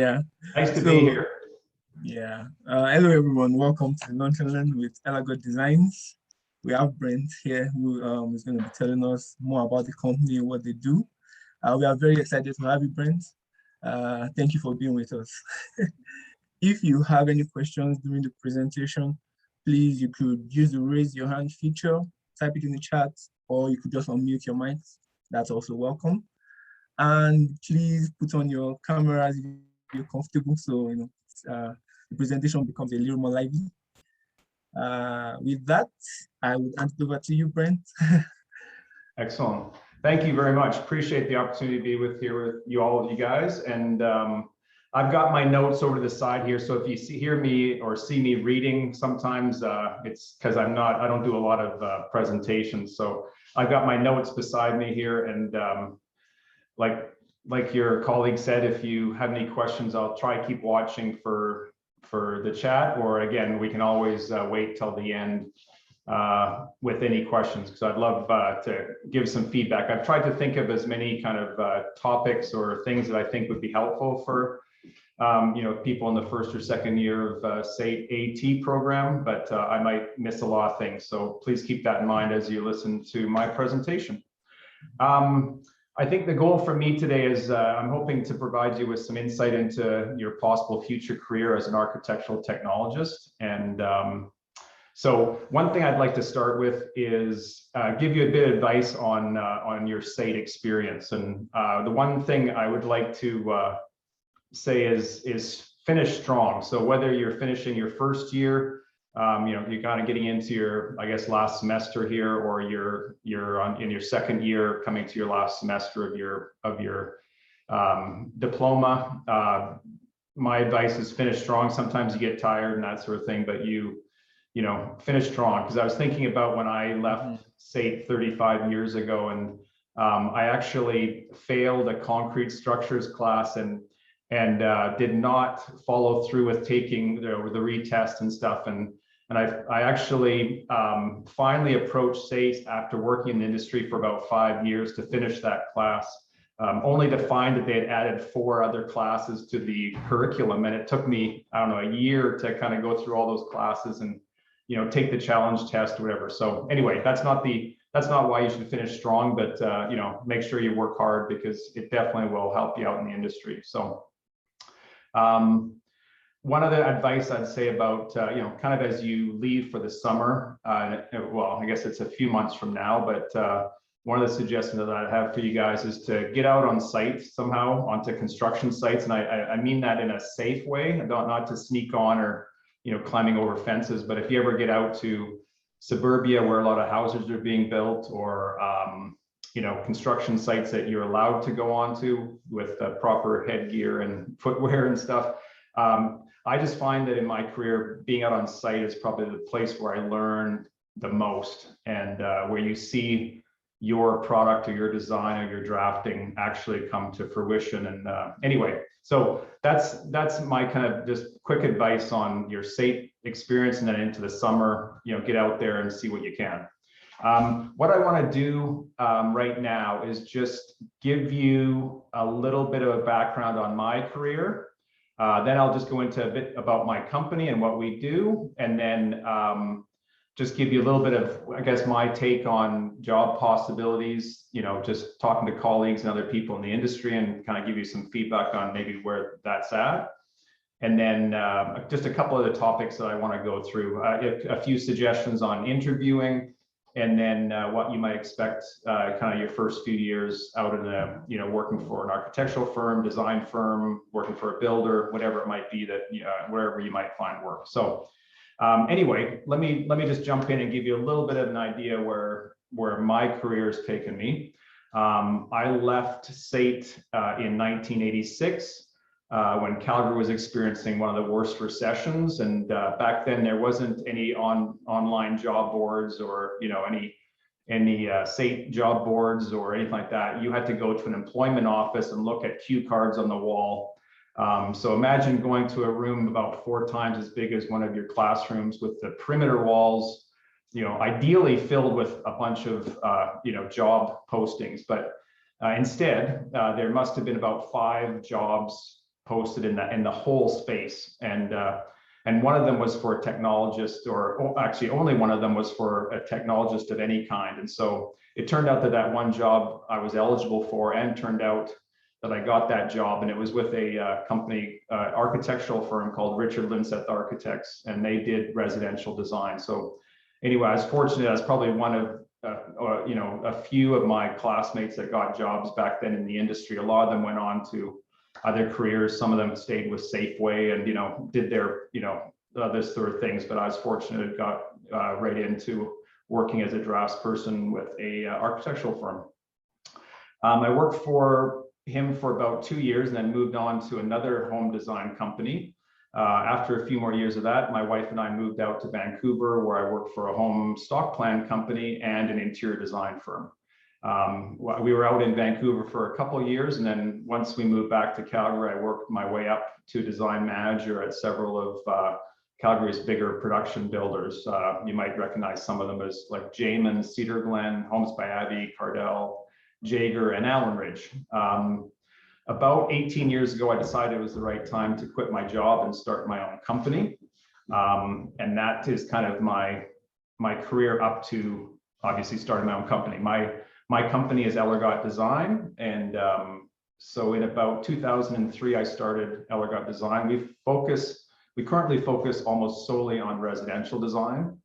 Yeah. Nice to be So, here. yeah. Hello, everyone. Welcome to Nonchalant with Ellergodt Designs. We have Brent here who is going to be telling us more about the company and what they do. We are very excited to have you, Brent. Thank you for being with us. If you have any questions during the presentation, please, you could use the raise your hand feature, type it in the chat, or you could just unmute your mics. That's also welcome. And please put on your cameras if you're comfortable, so the presentation becomes a little more lively. With that, I would hand it over to you, Brent. Excellent. Thank you very much. Appreciate the opportunity to be with you all of you guys. And I've got my notes over to the side here. So if you hear me or see me reading, sometimes it's because I don't do a lot of presentations. So I've got my notes beside me here, and like your colleague said, if you have any questions, I'll try to keep watching for the chat, or again, we can always wait till the end with any questions, because I'd love to give some feedback. I've tried to think of as many kind of topics or things that I think would be helpful for people in the first or second year of say AT program, but I might miss a lot of things. So please keep that in mind as you listen to my presentation. I think the goal for me today is I'm hoping to provide you with some insight into your possible future career as an architectural technologist. And so one thing I'd like to start with is give you a bit of advice on your SAIT experience. And the one thing I would like to say is finish strong. So whether you're finishing your first year, you're kind of getting into your, I guess, last semester here, or you're in your second year, coming to your last semester of your diploma. My advice is finish strong. Sometimes you get tired and that sort of thing, but you finish strong. Because I was thinking about when I left SAIT 35 years ago, and I actually failed a concrete structures class and did not follow through with taking the retest and stuff. And I actually finally approached SAIT after working in the industry for about 5 years to finish that class, only to find that they had added 4 other classes to the curriculum. And it took me, I don't know, a year to kind of go through all those classes and, take the challenge test or whatever. So anyway, that's not why you should finish strong, but, make sure you work hard, because it definitely will help you out in the industry. So one other advice I'd say about, kind of as you leave for the summer, well, I guess it's a few months from now, but one of the suggestions that I have for you guys is to get out on site somehow, onto construction sites. And I mean that in a safe way, not to sneak on or, climbing over fences. But if you ever get out to suburbia where a lot of houses are being built, or, construction sites that you're allowed to go onto with proper headgear and footwear and stuff. I just find that in my career, being out on site is probably the place where I learn the most, and where you see your product or your design or your drafting actually come to fruition. And anyway, so that's my kind of just quick advice on your SAIT experience, and then into the summer, get out there and see what you can. What I want to do right now is just give you a little bit of a background on my career. Then I'll just go into a bit about my company and what we do, and then just give you a little bit of, I guess, my take on job possibilities, just talking to colleagues and other people in the industry, and kind of give you some feedback on maybe where that's at. And then just a couple of the topics that I want to go through, a few suggestions on interviewing, and then what you might expect kind of your first few years out in a, working for an architectural firm, design firm, working for a builder, whatever it might be, that wherever you might find work. So anyway, let me just jump in and give you a little bit of an idea where my career has taken me. I left SAIT in 1986. When Calgary was experiencing one of the worst recessions, and back then there wasn't any online job boards, or any SAIT job boards or anything like that. You had to go to an employment office and look at cue cards on the wall. So imagine going to a room about 4 times as big as one of your classrooms, with the perimeter walls, ideally filled with a bunch of job postings, but instead there must have been about 5 jobs posted in the whole space, and one of them was for a technologist, or actually only one of them was for a technologist of any kind. And so it turned out that that one job I was eligible for, and turned out that I got that job, and it was with a company, architectural firm called Richard Linseth Architects, and they did residential design. So anyway, I was fortunate. I was probably one of a few of my classmates that got jobs back then in the industry. A lot of them went on to other careers. Some of them stayed with Safeway and did their this sort of things. But I was fortunate, got right into working as a draftsperson with a architectural firm. I worked for him for about 2 years and then moved on to another home design company. After a few more years of that, my wife and I moved out to Vancouver, where I worked for a home stock plan company and an interior design firm. We were out in Vancouver for a couple of years, and then once we moved back to Calgary, I worked my way up to design manager at several of Calgary's bigger production builders. You might recognize some of them as like Jamin, Cedar Glen, Homes by Abbey, Cardell, Jaeger, and Allen Ridge. About 18 years ago, I decided it was the right time to quit my job and start my own company. And that is kind of my career up to obviously starting my own company. My company is Ellergodt Design. And so in about 2003, I started Ellergodt Design. We currently focus almost solely on residential design.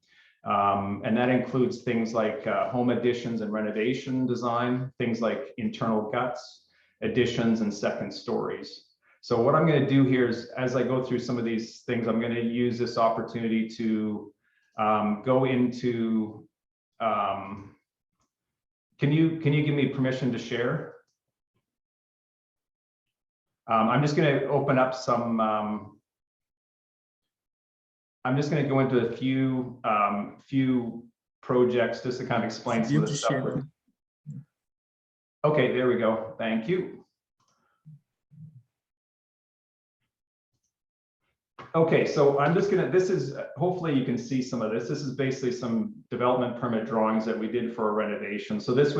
And that includes things like home additions and renovation design, things like internal guts, additions, and second stories. So what I'm going to do here is, as I go through some of these things, I'm going to use this opportunity to go into, can you give me permission to share? I'm just going to open up some, I'm just going to go into a few projects just to kind of explain some of the stuff. Okay, there we go. Thank you. Okay, so I'm just gonna, this is, hopefully you can see some of this. This is basically some development permit drawings that we did for a renovation. So this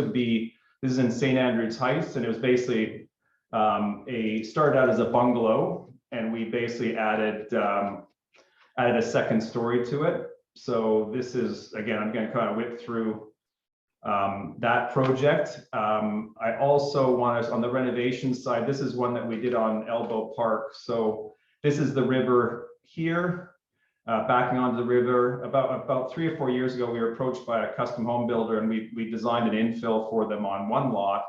is in St. Andrews Heights, and it was basically started out as a bungalow, and we basically added a second story to it. So this is, again, I'm gonna kind of whip through that project. I also want to, on the renovation side, this is one that we did on Elbow Park. So this is the river here, backing onto the river. About 3 or 4 years ago, we were approached by a custom home builder, and we designed an infill for them on one lot.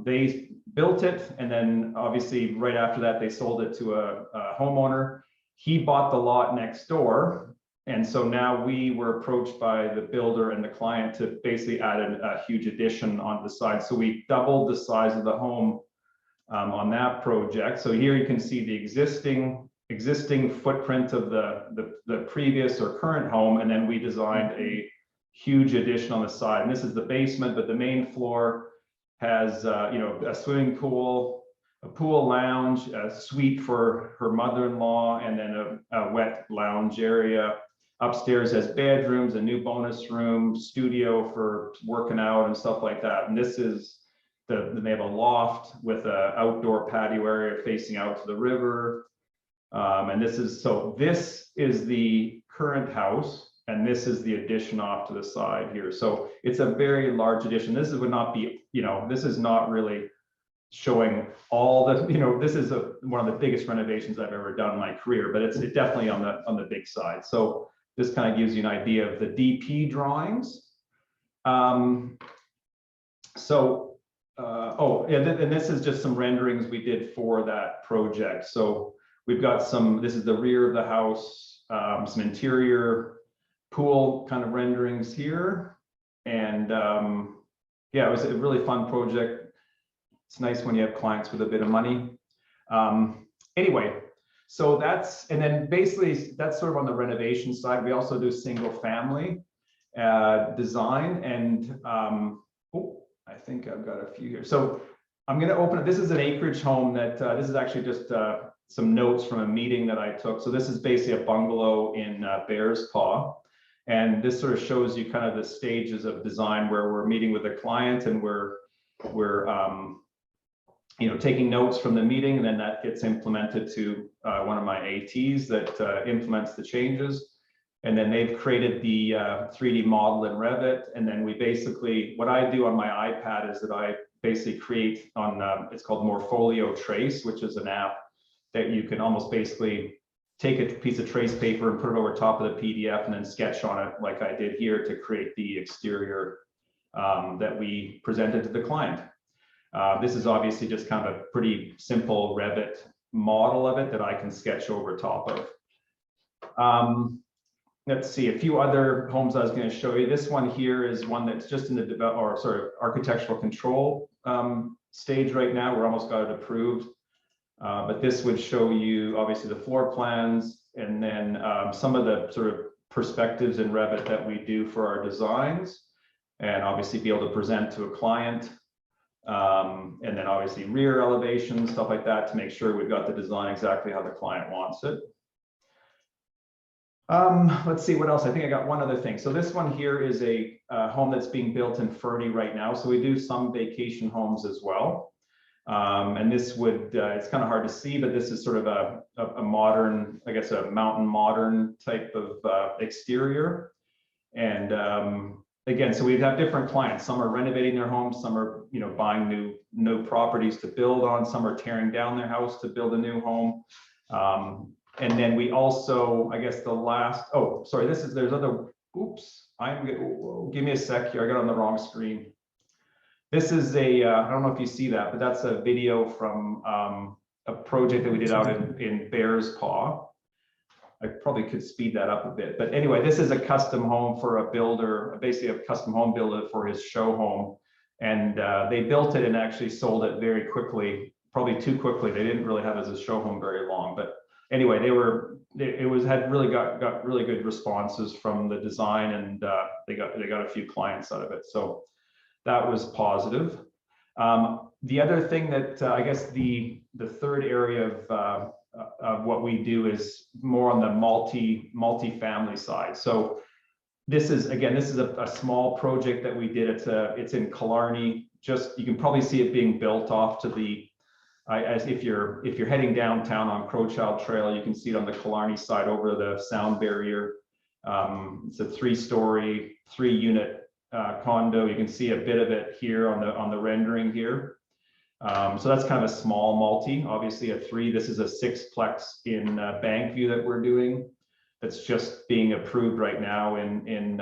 They built it, and then obviously right after that, they sold it to a homeowner. He bought the lot next door. And so now we were approached by the builder and the client to basically add a huge addition on the side. So we doubled the size of the home on that project. So here you can see the existing footprint of the previous or current home, and then we designed a huge addition on the side. And this is the basement, but the main floor has a swimming pool, a pool lounge, a suite for her mother-in-law, and then a wet lounge area. Upstairs has bedrooms, a new bonus room, studio for working out and stuff like that. And this is they have a loft with an outdoor patio area facing out to the river. And this is the current house, and this is the addition off to the side here. So it's a very large addition. This would not be, this is not really showing all the, this is one of the biggest renovations I've ever done in my career, but it's definitely on the big side. So this kind of gives you an idea of the DP drawings. And this is just some renderings we did for that project. So we've got this is the rear of the house, some interior pool kind of renderings here. And yeah, it was a really fun project. It's nice when you have clients with a bit of money. Anyway, so and then basically that's sort of on the renovation side. We also do single family design, and I think I've got a few here. So I'm going to open it. This is an acreage home that this is actually just some notes from a meeting that I took. So this is basically a bungalow in Bears Paw. And this sort of shows you kind of the stages of design where we're meeting with a client and we're taking notes from the meeting, and then that gets implemented to one of my ATs that implements the changes. And then they've created the 3D model in Revit. And then we basically, what I do on my iPad is that I basically create on, it's called Morpholio Trace, which is an app that you can almost basically take a piece of trace paper and put it over top of the PDF and then sketch on it like I did here to create the exterior that we presented to the client. This is obviously just kind of a pretty simple Revit model of it that I can sketch over top of. Let's see, a few other homes I was going to show you. This one here is one that's just in the architectural control stage right now. We're almost got it approved. But this would show you obviously the floor plans and then some of the sort of perspectives in Revit that we do for our designs, and obviously be able to present to a client. And then obviously rear elevation, stuff like that, to make sure we've got the design exactly how the client wants it. Let's see what else. I think I got one other thing. So this one here is a home that's being built in Fernie right now. So we do some vacation homes as well. And this would, it's kind of hard to see, but this is sort of a modern, I guess, a mountain modern type of exterior. And again, so we'd have different clients. Some are renovating their homes, some are, buying new properties to build on, some are tearing down their house to build a new home. And then we also, I guess the last, oh, sorry, there's other, oops, give me a sec here, I got on the wrong screen. This is I don't know if you see that, but that's a video from a project that we did out in Bears Paw. I probably could speed that up a bit, but anyway, this is a custom home for a builder, basically a custom home builder for his show home. And they built it and actually sold it very quickly, probably too quickly. They didn't really have it as a show home very long, but anyway, had really got really good responses from the design, and they got a few clients out of it. So that was positive. The other thing that I guess the third area of what we do is more on the multi-family side. So this is a small project that we did. It's in Killarney. You can probably see it being built off to the, as if you're heading downtown on Crowchild Trail, you can see it on the Killarney side over the sound barrier. It's a 3-story, 3-unit condo. You can see a bit of it here on the rendering here. So that's kind of a small multi. Obviously a 3. This is a 6-plex in Bankview that we're doing. That's just being approved right now in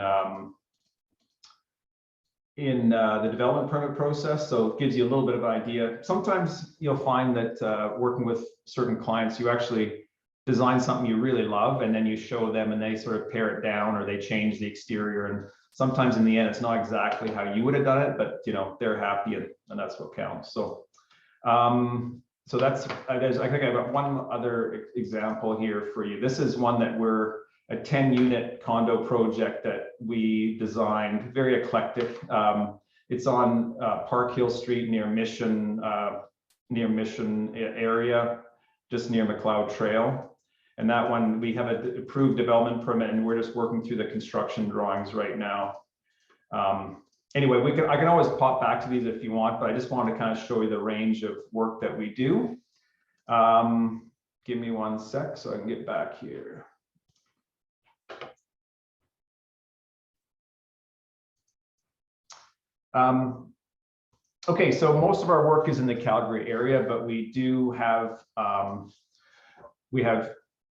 the development permit process. So it gives you a little bit of idea. Sometimes you'll find that working with certain clients, you actually design something you really love, and then you show them and they sort of pare it down or they change the exterior. And sometimes in the end, it's not exactly how you would have done it, but they're happy, and that's what counts. So, so that's, I think I've got one other example here for you. This is one that we're a 10-unit condo project that we designed, very eclectic. It's on Park Hill Street near Mission area, just near McLeod Trail. And that one, we have an approved development permit, and we're just working through the construction drawings right now. Anyway, I can always pop back to these if you want, but I just wanted to kind of show you the range of work that we do. Give me one sec so I can get back here. Okay, so most of our work is in the Calgary area, but we do have,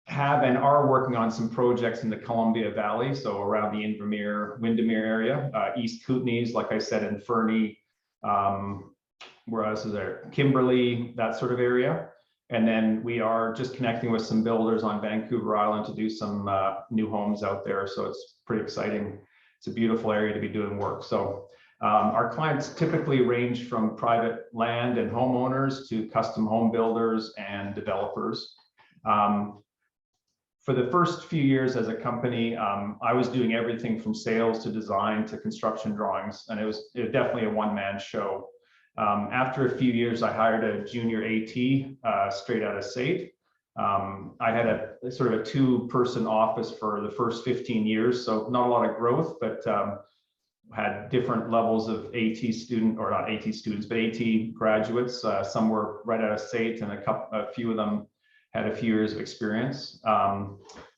and are working on some projects in the Columbia Valley, so around the Invermere, Windermere area, East Kootenays, like I said, in Fernie, where else is there? Kimberley, that sort of area. And then we are just connecting with some builders on Vancouver Island to do some new homes out there. So it's pretty exciting. It's a beautiful area to be doing work. So our clients typically range from private land and homeowners to custom home builders and developers. For the first few years as a company, I was doing everything from sales to design to construction drawings, and it was definitely a one-man show. After a few years, I hired a junior AT straight out of SAIT. I had a sort of a 2-person office for the first 15 years, so not a lot of growth, but had different levels of AT student, or not AT students, but AT graduates. Some were right out of state, and a few of them had a few years of experience.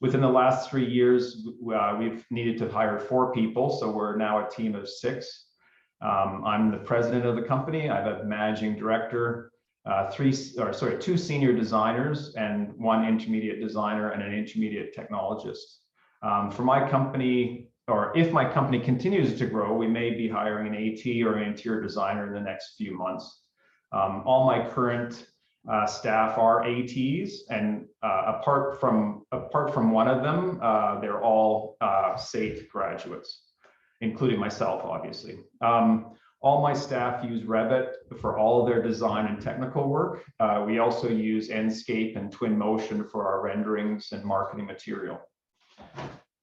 Within the last 3 years, we've needed to hire 4 people, so we're now a team of 6. I'm the president of the company. I have a managing director, 2 senior designers, and 1 intermediate designer and an intermediate technologist. For my company, or if my company continues to grow, we may be hiring an AT or an interior designer in the next few months. All my current staff are ATs, and apart from one of them, they're all SAIT graduates, including myself, obviously. All my staff use Revit for all of their design and technical work. We also use Enscape and Twinmotion for our renderings and marketing material.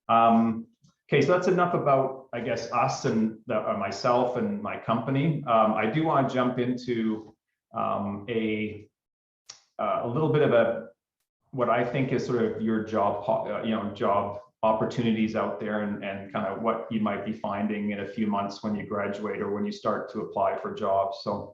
Okay, so that's enough about, I guess, us and myself and my company. I do want to jump into a little bit of what I think is sort of your job, job opportunities out there, and kind of what you might be finding in a few months when you graduate or when you start to apply for jobs. So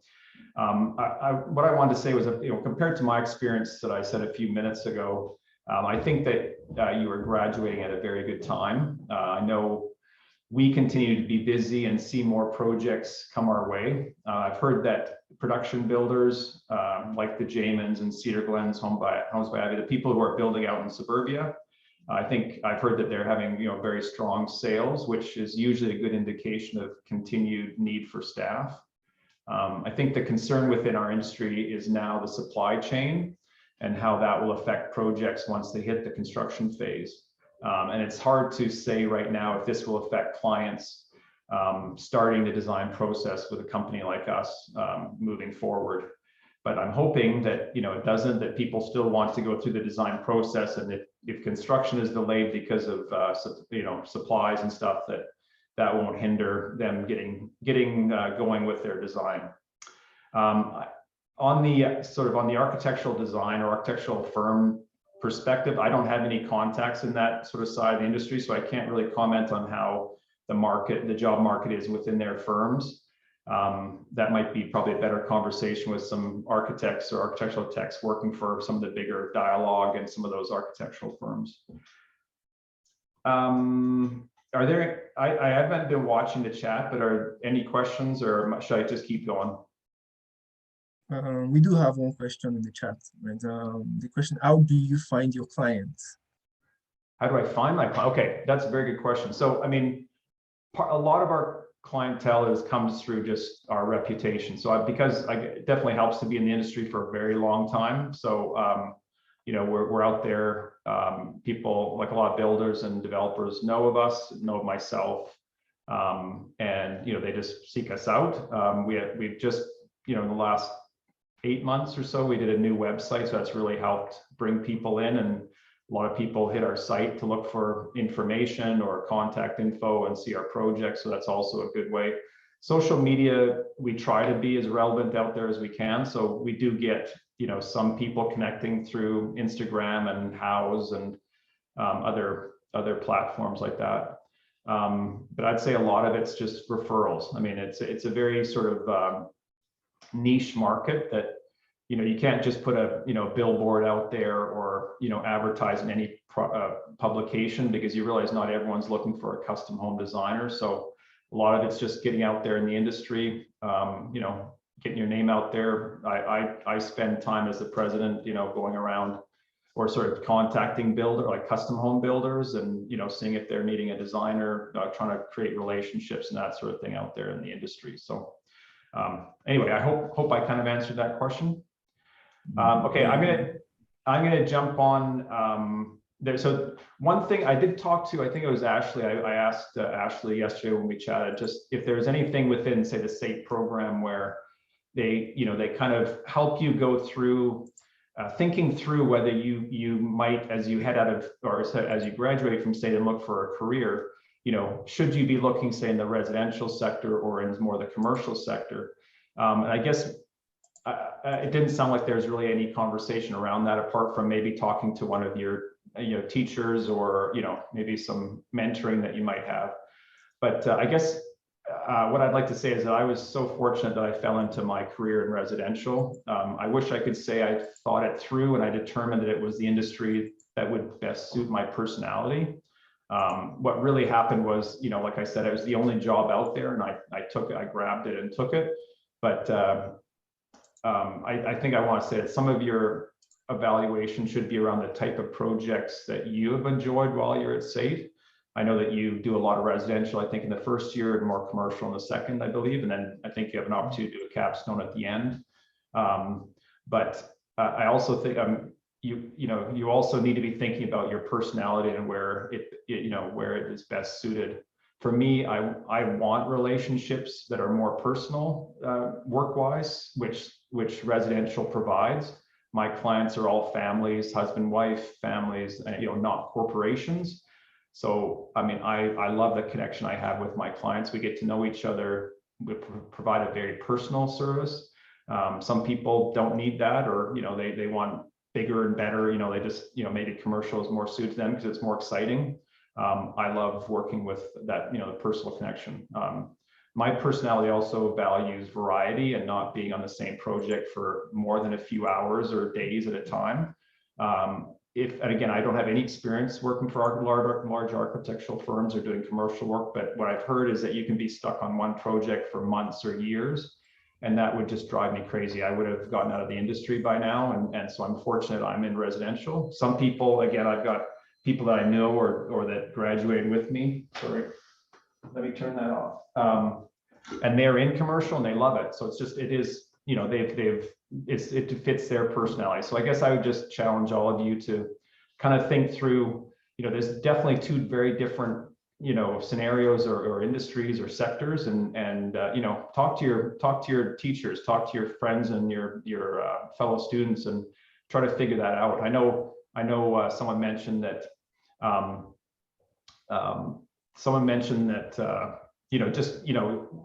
what I wanted to say was, compared to my experience that I said a few minutes ago, I think that you are graduating at a very good time. I know we continue to be busy and see more projects come our way. I've heard that production builders like the Jamans and Cedar Glens, Homes by Ivy, the people who are building out in suburbia, I think I've heard that they're having very strong sales, which is usually a good indication of continued need for staff. I think the concern within our industry is now the supply chain and how that will affect projects once they hit the construction phase. And it's hard to say right now if this will affect clients starting the design process with a company like us moving forward. But I'm hoping that it doesn't, that people still want to go through the design process, and if construction is delayed because of supplies and stuff, that won't hinder them getting going with their design. On the architectural design or architectural firm perspective, I don't have any contacts in that sort of side of the industry, so I can't really comment on how the job market is within their firms. That might be probably a better conversation with some architects or architectural techs working for some of the bigger Dialogue and some of those architectural firms. Are there, I haven't been watching the chat, but are any questions, or should I just keep going? We do have one question in the chat. Right? The question: how do you find your clients? How do I find my client? Okay, that's a very good question. So, I mean, a lot of our clientele comes through just our reputation. So, because it definitely helps to be in the industry for a very long time. So, we're out there. People, like a lot of builders and developers, know of us, know of myself, and they just seek us out. We've just, in the last 8 months or so, we did a new website, so that's really helped bring people in, and a lot of people hit our site to look for information or contact info and see our projects, so that's also a good way. Social media, we try to be as relevant out there as we can, so we do get some people connecting through Instagram and House and other platforms like that, but I'd say a lot of it's just referrals. I mean, it's a very sort of niche market that you can't just put a billboard out there or advertise in any publication, because you realize not everyone's looking for a custom home designer. So a lot of it's just getting out there in the industry, getting your name out there. I spend time as the president, going around or sort of contacting custom home builders, and seeing if they're needing a designer, trying to create relationships and that sort of thing out there in the industry. So anyway, I hope I kind of answered that question. Okay, I'm gonna jump on there. So one thing I did talk to, I think it was Ashley. I asked Ashley yesterday when we chatted, just if there's anything within, say, the SAIT program where they kind of help you go through thinking through whether you might, as you head out of, or as you graduate from SAIT and look for a career, should you be looking, say, in the residential sector or in more the commercial sector? And I guess it didn't sound like there's really any conversation around that, apart from maybe talking to one of your teachers, or maybe some mentoring that you might have. But I guess what I'd like to say is that I was so fortunate that I fell into my career in residential. I wish I could say I thought it through and I determined that it was the industry that would best suit my personality. What really happened was, like I said, it was the only job out there, and I took it, I grabbed it and took it. But I think I want to say that some of your evaluation should be around the type of projects that you have enjoyed while you're at SAFE. I know that you do a lot of residential, I think in the first year, and more commercial in the second, I believe. And then I think you have an opportunity to do a capstone at the end. But I also think you also need to be thinking about your personality and where it is best suited. For me, I want relationships that are more personal, work-wise, which residential provides. My clients are all families, husband, wife, families, not corporations. So, I mean, I love the connection I have with my clients. We get to know each other. We provide a very personal service. Some people don't need that, or, they want bigger and better. They just, maybe commercial is more suited to them because it's more exciting. I love working with that, the personal connection. My personality also values variety and not being on the same project for more than a few hours or days at a time. And again, I don't have any experience working for large architectural firms or doing commercial work, but what I've heard is that you can be stuck on one project for months or years, and that would just drive me crazy. I would have gotten out of the industry by now, and so I'm fortunate I'm in residential. Some people, again, I've got people that I know or that graduated with me. Sorry, let me turn that off. And they're in commercial and they love it. So it's just, it is, it fits their personality. So I guess I would just challenge all of you to kind of think through, there's definitely two very different, scenarios or industries or sectors, and talk to your teachers, talk to your friends and your fellow students, and try to figure that out. I know someone mentioned that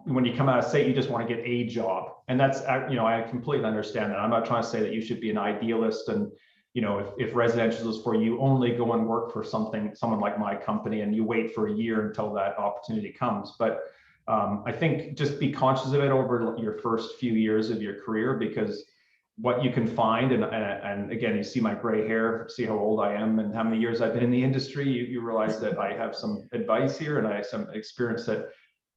when you come out of state, you just want to get a job. And that's, I completely understand that. I'm not trying to say that you should be an idealist and, if residential is for you, only go and work for someone like my company and you wait for a year until that opportunity comes. But I think just be conscious of it over your first few years of your career, because what you can find, and again, you see my gray hair, see how old I am and how many years I've been in the industry, you realize that I have some advice here and I have some experience that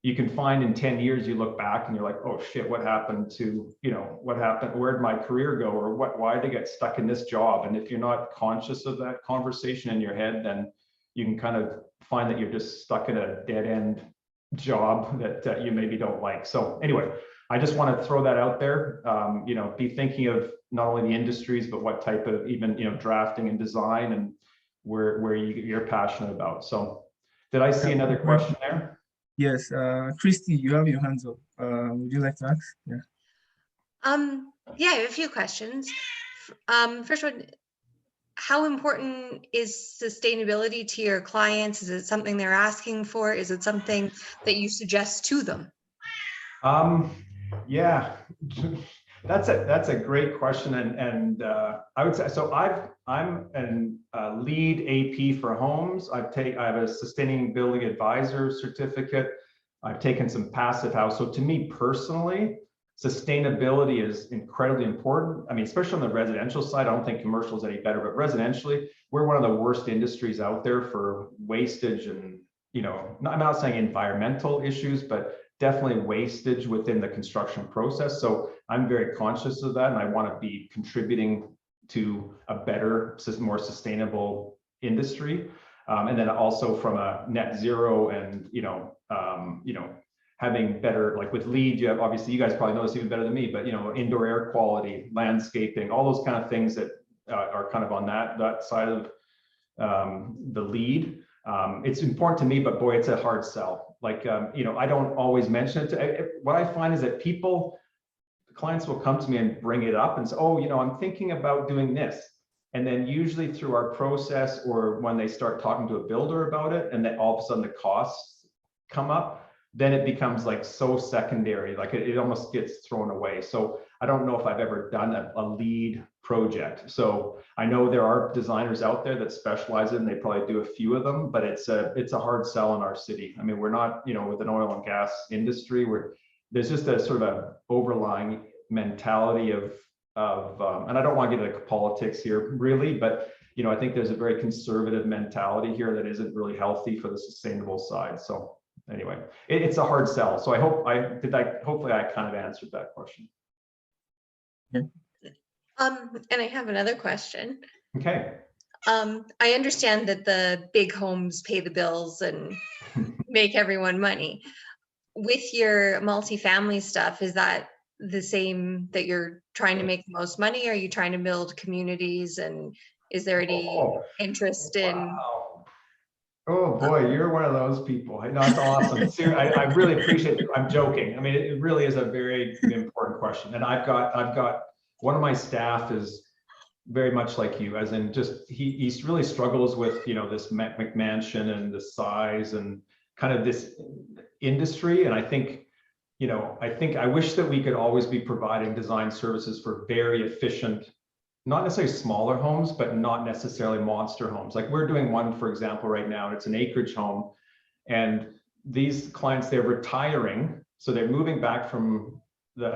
you can find in 10 years. You look back and you're like, oh shit, what happened to, what happened? Where did my career go? Or why did I get stuck in this job? And if you're not conscious of that conversation in your head, then you can kind of find that you're just stuck in a dead end job that you maybe don't like. So anyway, I just want to throw that out there. Be thinking of not only the industries, but what type of even, drafting and design and where you're passionate about. So did I see another question there? Yes, Christy, you have your hands up. Would you like to ask? Yeah. Yeah, I have a few questions. First one, how important is sustainability to your clients? Is it something they're asking for? Is it something that you suggest to them? Yeah, that's a great question, and I would say so. I'm a lead AP for homes. I have a sustainability advisor certificate. I've taken some passive house. So to me personally, sustainability is incredibly important. I mean, especially on the residential side. I don't think commercial is any better, but residentially, we're one of the worst industries out there for wastage and, I'm not saying environmental issues, but definitely wastage within the construction process. So I'm very conscious of that, and I want to be contributing to a better, more sustainable industry. And then also from a net zero and, having better, like with LEED, you have, obviously you guys probably know this even better than me, but, indoor air quality, landscaping, all those kind of things that are kind of on that side of the LEED. It's important to me, but boy, it's a hard sell. Like, I don't always mention it. What I find is that clients will come to me and bring it up and say, oh, I'm thinking about doing this. And then usually through our process, or when they start talking to a builder about it, and then all of a sudden the costs come up, then it becomes like so secondary, like it almost gets thrown away. So I don't know if I've ever done a lead project. So I know there are designers out there that specialize in, they probably do a few of them, but it's a hard sell in our city. I mean, we're not, you know, with an oil and gas industry where there's just a sort of a overlying mentality of and I don't want to get into politics here really, but you know, I think there's a very conservative mentality here that isn't really healthy for the sustainable side. So anyway, it's a hard sell. So hopefully I kind of answered that question. Yeah. And I have another question. Okay. I understand that the big homes pay the bills and make everyone money. With your multifamily stuff, is that the same, that you're trying to make the most money? Are you trying to build communities, and is there any interest in? Wow. Oh boy, you're one of those people. No, that's awesome. I really appreciate it. I'm joking. I mean, it really is a very important question. And I've got one of my staff is very much like you, as in just he really struggles with, you know, this McMansion and the size and kind of this industry. And I think, you know, I wish that we could always be providing design services for very efficient, not necessarily smaller homes, but not necessarily monster homes. Like we're doing one, for example, right now, and it's an acreage home. And these clients, they're retiring. So they're moving back from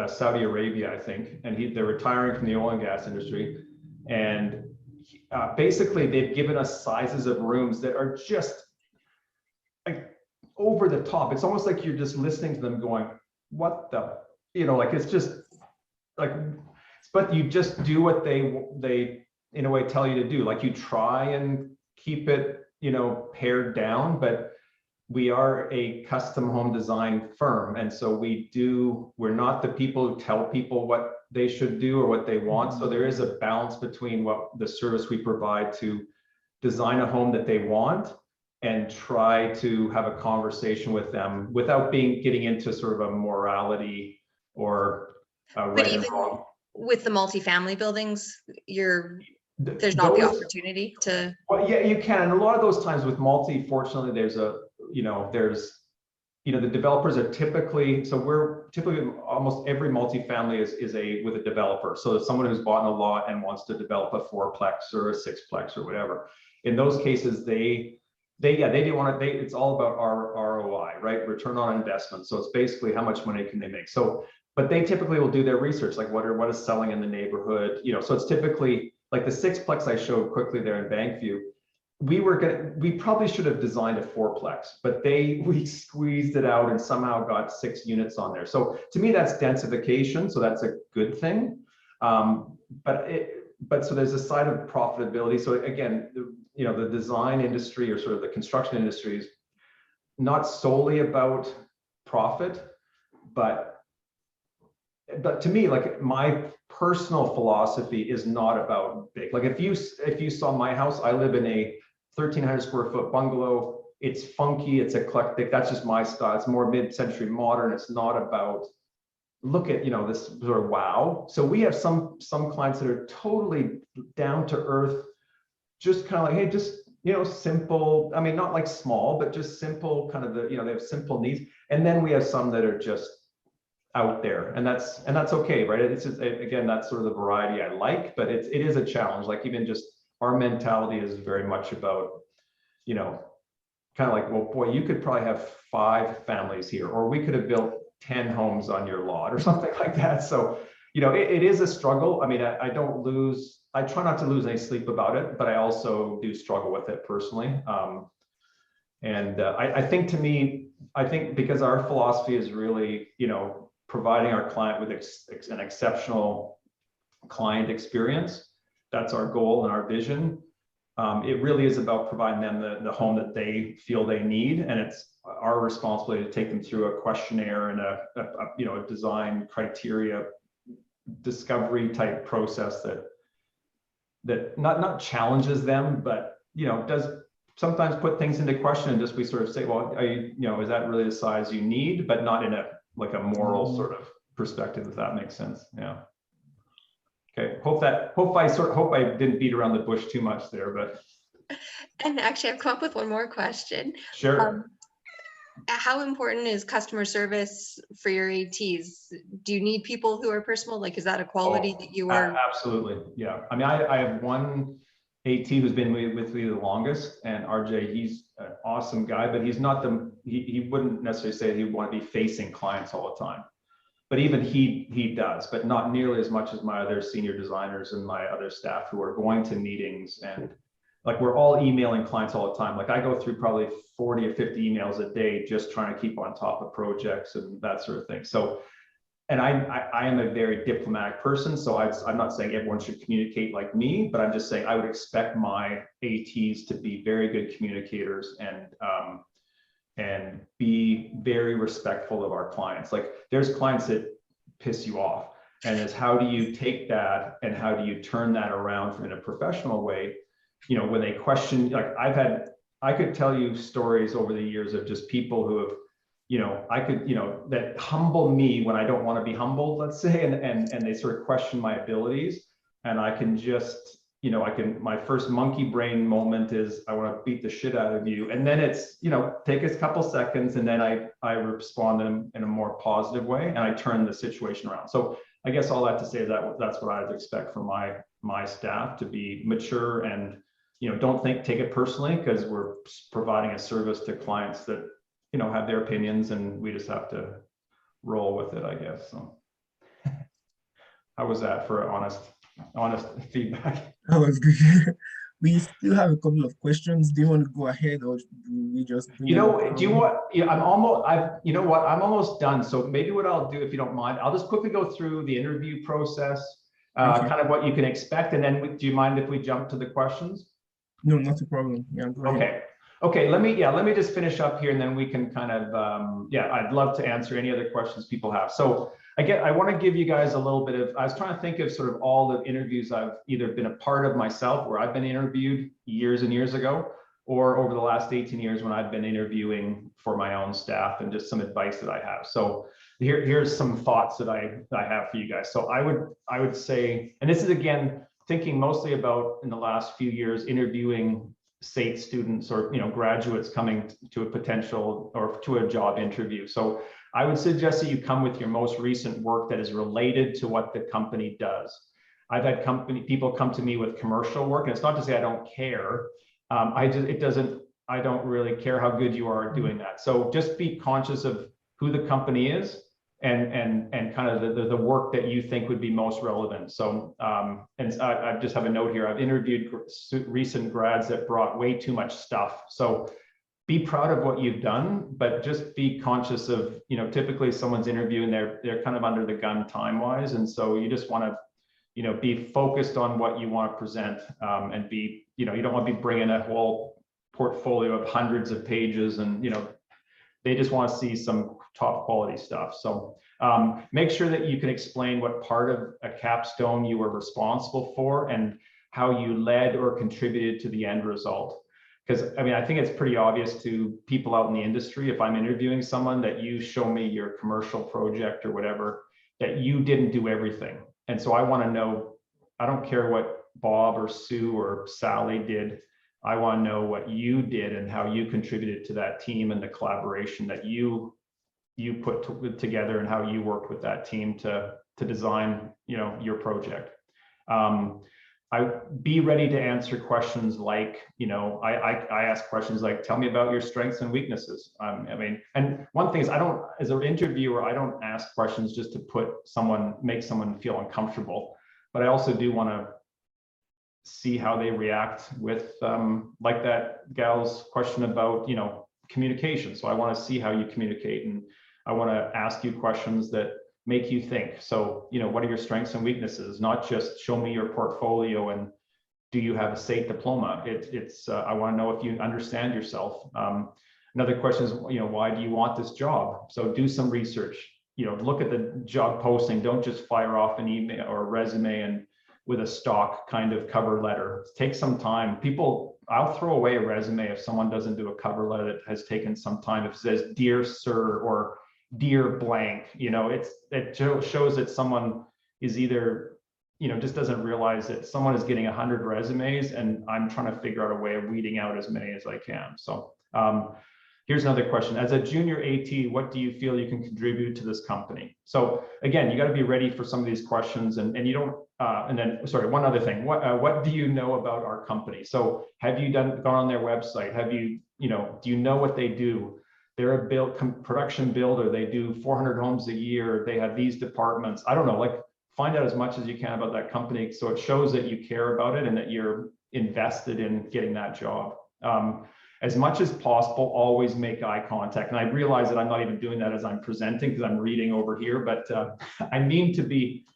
Saudi Arabia, I think, and they're retiring from the oil and gas industry. And basically they've given us sizes of rooms that are just like over the top. It's almost like you're just listening to them going, what the, you know, like it's just like, but you just do what they in a way tell you to do. Like you try and keep it, you know, pared down, but we are a custom home design firm. And so we're not the people who tell people what they should do or what they want. So there is a balance between what the service we provide to design a home that they want and try to have a conversation with them without getting into sort of a morality or right and wrong. With the multifamily buildings, there's not the opportunity to. Well, yeah, you can. And a lot of those times with multi, fortunately, there's the developers are typically, so we're typically almost every multifamily is with a developer. So it's someone who's bought a lot and wants to develop a 4-plex or a 6-plex or whatever. In those cases, they it's all about our ROI, right? Return on investment. So it's basically how much money can they make. So, but they typically will do their research, like what is selling in the neighborhood, you know. So it's typically like the 6-plex I showed quickly there in Bankview. We probably should have designed a 4-plex, but we squeezed it out and somehow got 6 units on there. So to me, that's densification. So that's a good thing. But so there's a side of profitability. So again, the design industry or sort of the construction industry is not solely about profit, but to me, like my personal philosophy is not about big. Like if you saw my house, I live in a 1,300 square foot bungalow. It's funky, it's eclectic. That's just my style. It's more mid-century modern. It's not about, look at, this sort of wow. So we have some clients that are totally down to earth, just kind of like, hey, just, simple. I mean, not like small, but just simple kind of they have simple needs. And then we have some that are just out there, and that's okay, right? It's just, again, that's sort of the variety I like, but it is a challenge. Like even just our mentality is very much about, kind of like, well, boy, you could probably have 5 families here, or we could have built 10 homes on your lot or something like that. So, it is a struggle. I mean, I try not to lose any sleep about it, but I also do struggle with it personally. I think because our philosophy is really, providing our client with an exceptional client experience. That's our goal and our vision. It really is about providing them the home that they feel they need, and it's our responsibility to take them through a questionnaire and a design criteria discovery type process that not challenges them, but does sometimes put things into question, and just we sort of say, well, are you, is that really the size you need, but not in a moral sort of perspective, if that makes sense. Yeah. Okay. Hope I didn't beat around the bush too much there, but. And actually, I've come up with one more question. Sure. how important is customer service for your ATs? Do you need people who are personal? Like, is that a quality that you are? Absolutely, yeah. I mean, I have one AT who's been with me the longest, and RJ, he's an awesome guy, but he's not he wouldn't necessarily say he'd want to be facing clients all the time. But even he does, but not nearly as much as my other senior designers and my other staff who are going to meetings, and like we're all emailing clients all the time. Like I go through probably 40 or 50 emails a day just trying to keep on top of projects and that sort of thing. So, and I am a very diplomatic person, so I'm not saying everyone should communicate like me, but I'm just saying I would expect my ATs to be very good communicators and be very respectful of our clients. Like there's clients that piss you off, and it's how do you take that and how do you turn that around in a professional way? You know, when they question, like I could tell you stories over the years of just people who have, you know, that humble me when I don't want to be humbled, let's say, and they sort of question my abilities, and I can just, you know, my first monkey brain moment is I want to beat the shit out of you. And then it's, you know, take a couple seconds, and then I respond in a more positive way, and I turn the situation around. So I guess all that to say is that's what I'd expect from my staff, to be mature and, you know, don't take it personally, because we're providing a service to clients that, you know, have their opinions, and we just have to roll with it, I guess. So how was that for honest feedback? That was good. We still have a couple of questions. Do you want to go ahead, or do we just? You know, do you want? Yeah, you know what? I'm almost done. So maybe what I'll do, if you don't mind, I'll just quickly go through the interview process, kind of what you can expect, and then do you mind if we jump to the questions? No, not a problem. Yeah, go ahead. Okay. Let me just finish up here, and then we can kind of, I'd love to answer any other questions people have. So I want to give you guys a little bit of, I was trying to think of sort of all the interviews I've either been a part of myself, where I've been interviewed years and years ago, or over the last 18 years when I've been interviewing for my own staff, and just some advice that I have. So here's some thoughts that I have for you guys. So I would say, and this is again, thinking mostly about in the last few years, interviewing SAIT students or, you know, graduates coming to a potential or to a job interview. So I would suggest that you come with your most recent work that is related to what the company does. I've had people come to me with commercial work, and it's not to say I don't care. I don't really care how good you are at doing that. So just be conscious of who the company is, and kind of the work that you think would be most relevant. So, and I just have a note here. I've interviewed recent grads that brought way too much stuff. So be proud of what you've done, but just be conscious of, you know, typically someone's interviewing, they're kind of under the gun time-wise. And so you just want to, you know, be focused on what you want to present, and be, you know, you don't want to be bringing a whole portfolio of hundreds of pages, and, you know, they just want to see some top quality stuff. So make sure that you can explain what part of a capstone you were responsible for, and how you led or contributed to the end result. Because I mean, I think it's pretty obvious to people out in the industry, if I'm interviewing someone, that you show me your commercial project or whatever, that you didn't do everything. And so I want to know, I don't care what Bob or Sue or Sally did. I want to know what you did and how you contributed to that team, and the collaboration that you put together, and how you worked with that team to design, you know, your project. Be ready to answer questions like, you know, I ask questions like, tell me about your strengths and weaknesses. I mean, and one thing is, as an interviewer, I don't ask questions just to make someone feel uncomfortable, but I also do want to see how they react with, like that gal's question about, you know, communication. So I want to see how you communicate, and I want to ask you questions that make you think. So, you know, what are your strengths and weaknesses? Not just show me your portfolio and do you have a SAIT diploma? I want to know if you understand yourself. Another question is, you know, why do you want this job? So do some research, you know, look at the job posting. Don't just fire off an email or a resume and with a stock kind of cover letter. Take some time. I'll throw away a resume if someone doesn't do a cover letter that has taken some time. If it says, "Dear Sir," or "Dear blank," you know, it shows that someone is either, you know, just doesn't realize that someone is getting 100 resumes, and I'm trying to figure out a way of weeding out as many as I can. So Here's another question. As a junior AT, what do you feel you can contribute to this company? So again, you got to be ready for some of these questions, and you don't, and then, sorry, one other thing. What do you know about our company? So have you gone on their website? Have you, do you know what they do? They're a production builder. They do 400 homes a year. They have these departments. I don't know, like, find out as much as you can about that company, so it shows that you care about it and that you're invested in getting that job. As much as possible, always make eye contact. And I realize that I'm not even doing that as I'm presenting because I'm reading over here, but I mean to be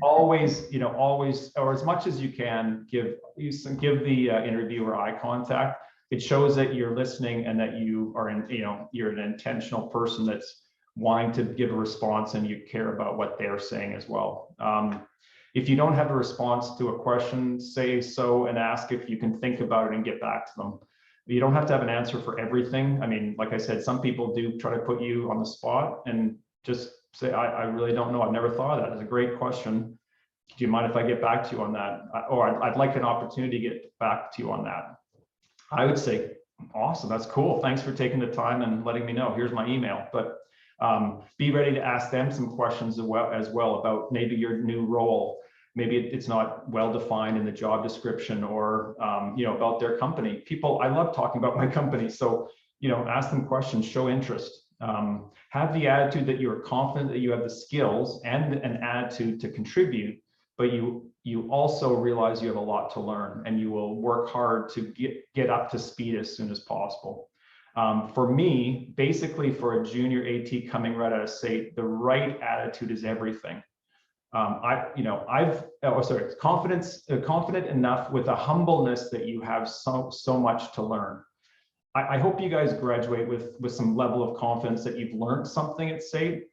always, always, or as much as you can, give the interviewer eye contact. It shows that you're listening and that you are you're an intentional person that's wanting to give a response and you care about what they're saying as well. If you don't have a response to a question, say so and ask if you can think about it and get back to them. You don't have to have an answer for everything. I mean, like I said, some people do try to put you on the spot and just say, I really don't know. I've never thought of that. It's a great question. Do you mind if I get back to you on that? Or I'd like an opportunity to get back to you on that. I would say, awesome, that's cool. Thanks for taking the time and letting me know. Here's my email. But be ready to ask them some questions as well about maybe your new role. Maybe it's not well defined in the job description, or about their company. I love talking about my company, so ask them questions, show interest. Have the attitude that you're confident that you have the skills and an attitude to contribute, but you also realize you have a lot to learn, and you will work hard to get up to speed as soon as possible. For me, basically, for a junior AT coming right out of SAIT, the right attitude is everything. Confident enough with a humbleness that you have so much to learn. I hope you guys graduate with some level of confidence that you've learned something at SAIT.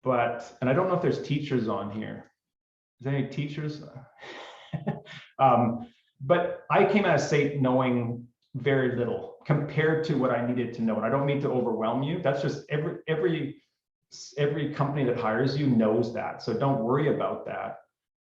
And I don't know if there's teachers on here. Is there any teachers? But I came out of SAIT knowing very little compared to what I needed to know. And I don't mean to overwhelm you. That's just every company that hires you knows that. So don't worry about that.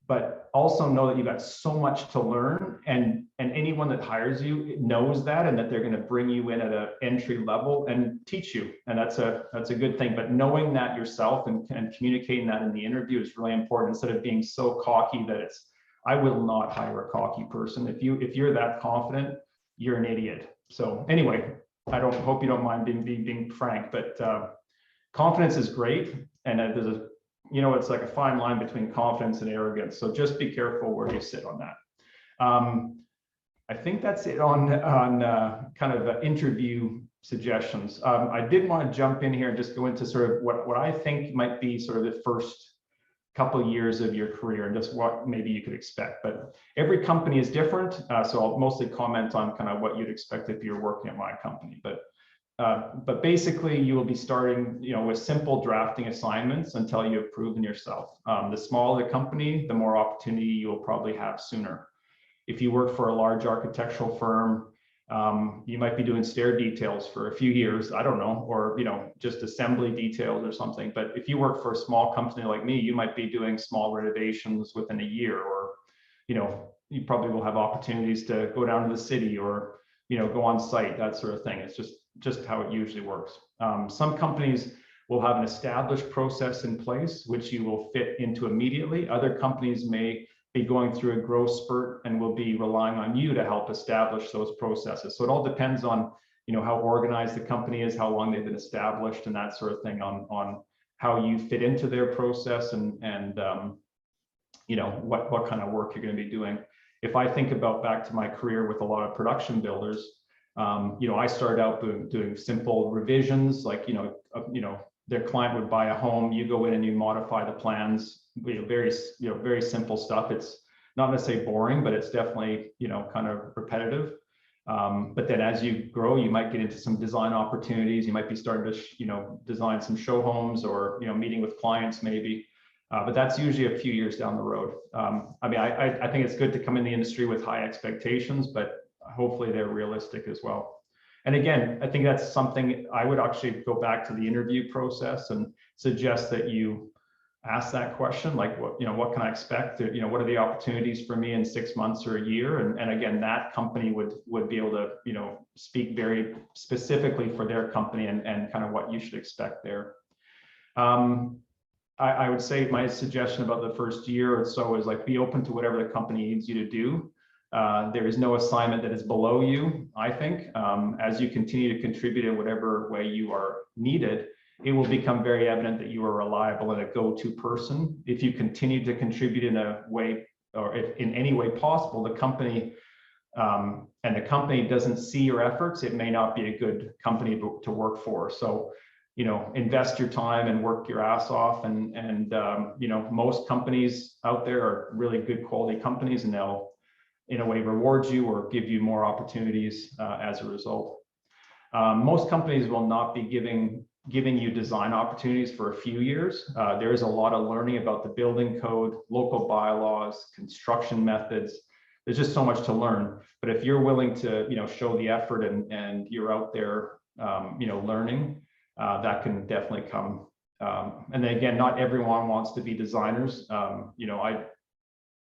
But also know that you've got so much to learn, and anyone that hires you knows that, and that they're going to bring you in at an entry level and teach you. And that's a good thing. But knowing that yourself and communicating that in the interview is really important, instead of being so cocky that I will not hire a cocky person. If you're that confident, you're an idiot. So anyway, hope you don't mind being frank, but confidence is great. And there's it's like a fine line between confidence and arrogance. So just be careful where you sit on that. I think that's it on kind of interview suggestions. I did want to jump in here and just go into sort of what I think might be sort of the first couple of years of your career, and just what maybe you could expect. But every company is different, so I'll mostly comment on kind of what you'd expect if you're working at my company. But basically, you will be starting, with simple drafting assignments until you have proven yourself. The smaller the company, the more opportunity you will probably have sooner. If you work for a large architectural firm, you might be doing stair details for a few years, I don't know, or just assembly details or something. But if you work for a small company like me, you might be doing small renovations within a year, or you probably will have opportunities to go down to the city, or go on site, that sort of thing. It's just how it usually works. Some companies will have an established process in place, which you will fit into immediately. Other companies may be going through a growth spurt and will be relying on you to help establish those processes. So it all depends on, how organized the company is, how long they've been established, and that sort of thing, on how you fit into their process, and what kind of work you're going to be doing. If I think about back to my career with a lot of production builders, I started out doing simple revisions, like, their client would buy a home, you go in and you modify the plans, very simple stuff. It's not necessarily boring, but it's definitely, kind of repetitive. But then as you grow, you might get into some design opportunities. You might be starting to, design some show homes, or, meeting with clients maybe. But that's usually a few years down the road. I think it's good to come in the industry with high expectations, but hopefully they're realistic as well. And again, I think that's something I would actually go back to the interview process and suggest that you ask that question, like what can I expect? What are the opportunities for me in 6 months or a year? And again, that company would be able to, speak very specifically for their company and kind of what you should expect there. I would say my suggestion about the first year or so is like, be open to whatever the company needs you to do. There is no assignment that is below you, I think. As you continue to contribute in whatever way you are needed, it will become very evident that you are reliable and a go-to person. If you continue to contribute in a way, or if in any way possible, the company and the company doesn't see your efforts, it may not be a good company to work for. So, invest your time and work your ass off. And most companies out there are really good quality companies, and they'll, in a way, reward you or give you more opportunities as a result. Most companies will not be giving you design opportunities for a few years. There is a lot of learning about the building code, local bylaws, construction methods. There's just so much to learn. But if you're willing to, show the effort and you're out there, learning, that can definitely come. And then again, not everyone wants to be designers.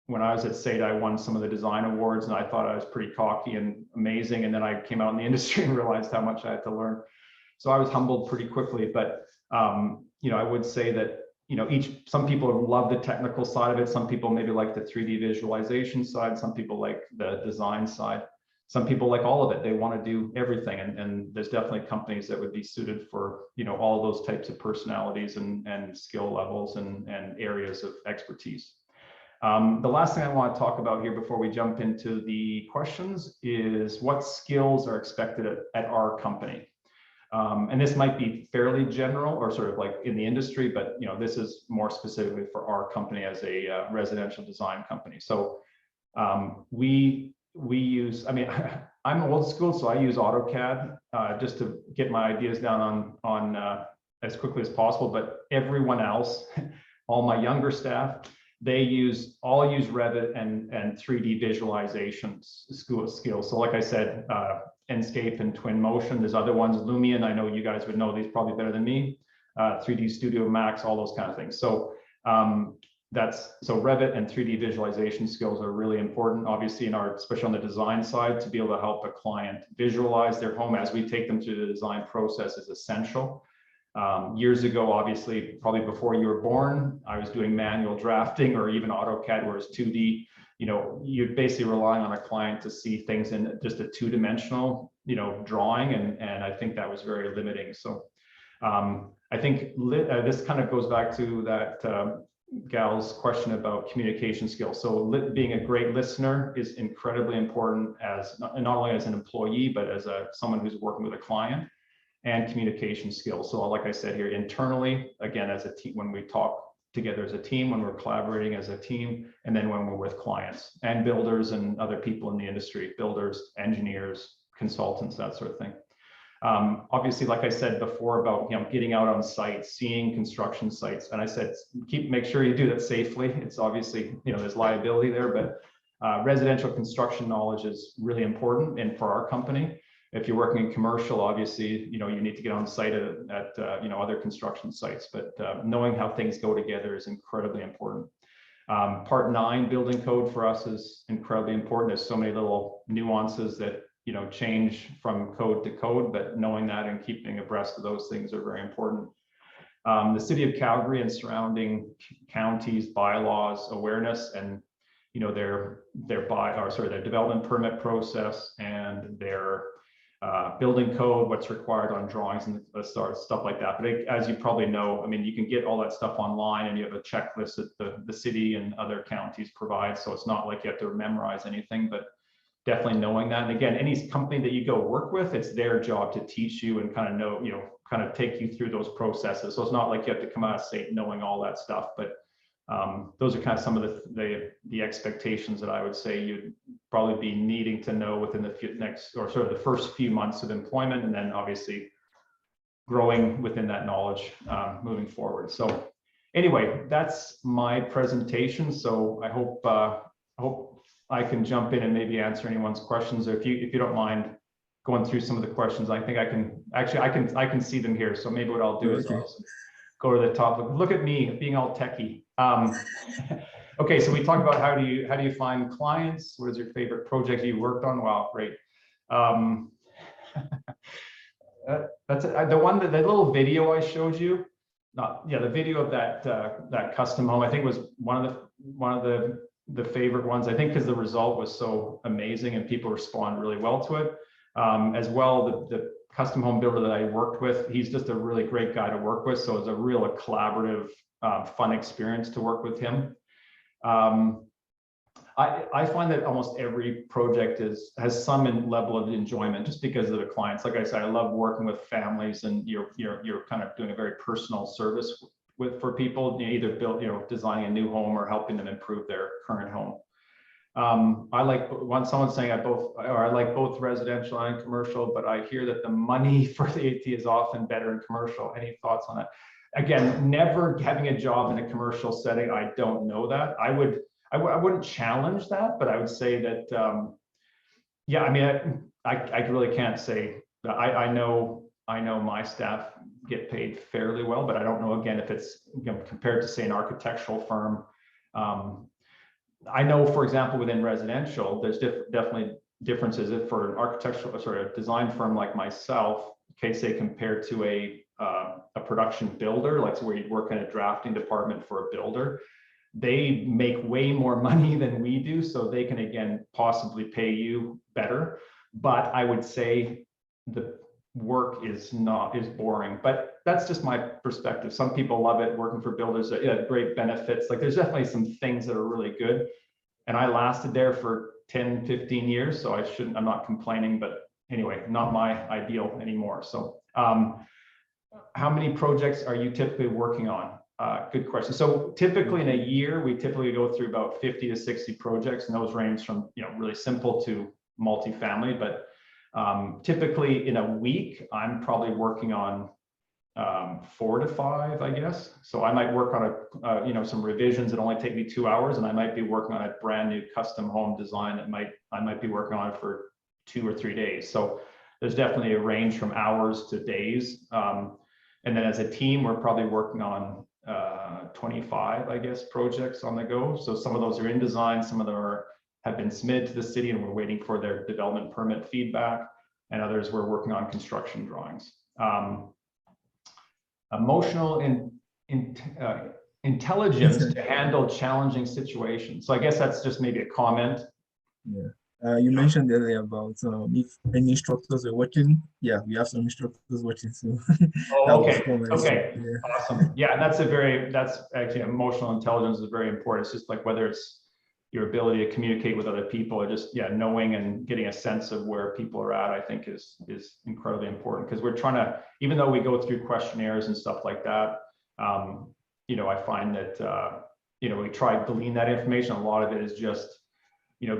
When I was at SAIT, I won some of the design awards, and I thought I was pretty cocky and amazing. And then I came out in the industry and realized how much I had to learn. So I was humbled pretty quickly. But I would say that some people love the technical side of it. Some people maybe like the 3D visualization side. Some people like the design side. Some people like all of it. They want to do everything. And there's definitely companies that would be suited for all those types of personalities and skill levels and areas of expertise. The last thing I want to talk about here before we jump into the questions is what skills are expected at our company. And this might be fairly general or sort of like in the industry, but this is more specifically for our company as a residential design company. So we use, I'm old school, so I use AutoCAD just to get my ideas down on as quickly as possible. But everyone else, all my younger staff, they all use Revit and 3D visualization skills. So like I said, Enscape and Twinmotion, there's other ones, Lumion, I know you guys would know these probably better than me, 3D Studio Max, all those kind of things. So so Revit and 3D visualization skills are really important, obviously, especially on the design side, to be able to help a client visualize their home as we take them through the design process is essential. Years ago, obviously, probably before you were born, I was doing manual drafting or even AutoCAD, where it's 2D. You're basically relying on a client to see things in just a two-dimensional, drawing, and I think that was very limiting. So I think this kind of goes back to that gal's question about communication skills. So being a great listener is incredibly important, as not only as an employee, but as someone who's working with a client. And communication skills. So like I said here, internally, again, as a team, when we talk together as a team, when we're collaborating as a team, and then when we're with clients and builders and other people in the industry, builders, engineers, consultants, that sort of thing. Obviously, like I said before about getting out on site, seeing construction sites, and I said make sure you do that safely. It's obviously there's liability there, but residential construction knowledge is really important, and for our company. If you're working in commercial, obviously, you need to get on site at other construction sites, but knowing how things go together is incredibly important. Part 9 building code for us is incredibly important. There's so many little nuances that change from code to code, but knowing that and keeping abreast of those things are very important. The city of Calgary and surrounding counties, bylaws, awareness, and their development permit process and their building code, what's required on drawings and stuff like that. But as you probably know, you can get all that stuff online, and you have a checklist that the city and other counties provide. So it's not like you have to memorize anything, but definitely knowing that. And again, any company that you go work with, it's their job to teach you and kind of take you through those processes. So it's not like you have to come out of state knowing all that stuff, but those are kind of some of the expectations that I would say you'd probably be needing to know within the next, or sort of the first few months of employment, and then obviously growing within that knowledge moving forward. So anyway, that's my presentation. So I hope I can jump in and maybe answer anyone's questions, or if you don't mind going through some of the questions. I think I can see them here. So maybe what I'll do is I'll go to the top. Look at me being all techie. Okay, so we talked about how do you find clients? What is your favorite project you worked on? Wow, great. That's the little video I showed you. The video of that custom home. I think was one of the favorite ones. I think because the result was so amazing and people respond really well to it. As well, the custom home builder that I worked with, he's just a really great guy to work with. So it was a real collaborative, fun experience to work with him. I find that almost every project has some level of enjoyment just because of the clients. Like I said, I love working with families, and you're kind of doing a very personal service for people, either designing a new home or helping them improve their current home. I like when someone's saying I like both residential and commercial, but I hear that the money for the AT is often better in commercial. Any thoughts on that? Again, never having a job in a commercial setting, I don't know that. I wouldn't challenge that, but I would say that, yeah, I mean, I really can't say that. I know my staff get paid fairly well, but I don't know, again, if it's compared to, say, an architectural firm. I know, for example, within residential, there's definitely differences. If for an architectural, a design firm like myself, okay, say compared to a production builder, like where you work in a drafting department for a builder, they make way more money than we do, so they can again possibly pay you better. But I would say the work is boring, but that's just my perspective. Some people love it, working for builders, great benefits. Like there's definitely some things that are really good, and I lasted there for 10, 15 years, so I'm not complaining, but anyway, not my ideal anymore. So how many projects are you typically working on? Good question. So typically in a year, we typically go through about 50 to 60 projects, and those range from really simple to multifamily. But typically in a week, I'm probably working on 4 to 5, I guess. So I might work on some revisions that only take me 2 hours, and I might be working on a brand new custom home design that I might be working on it for 2 or 3 days. So there's definitely a range from hours to days. And then as a team, we're probably working on 25, I guess, projects on the go. So some of those are in design, some of them have been submitted to the city and we're waiting for their development permit feedback, and others we're working on construction drawings. Emotional intelligence to handle challenging situations. So I guess that's just maybe a comment. Yeah. You mentioned earlier about if any instructors are watching. Yeah, we have some instructors watching, so. Oh, okay. Yeah. Awesome. Yeah, that's actually emotional intelligence is very important. It's just like whether it's your ability to communicate with other people, or just knowing and getting a sense of where people are at, I think is incredibly important, because we're trying to, even though we go through questionnaires and stuff like that, I find that we try to glean that information. A lot of it is just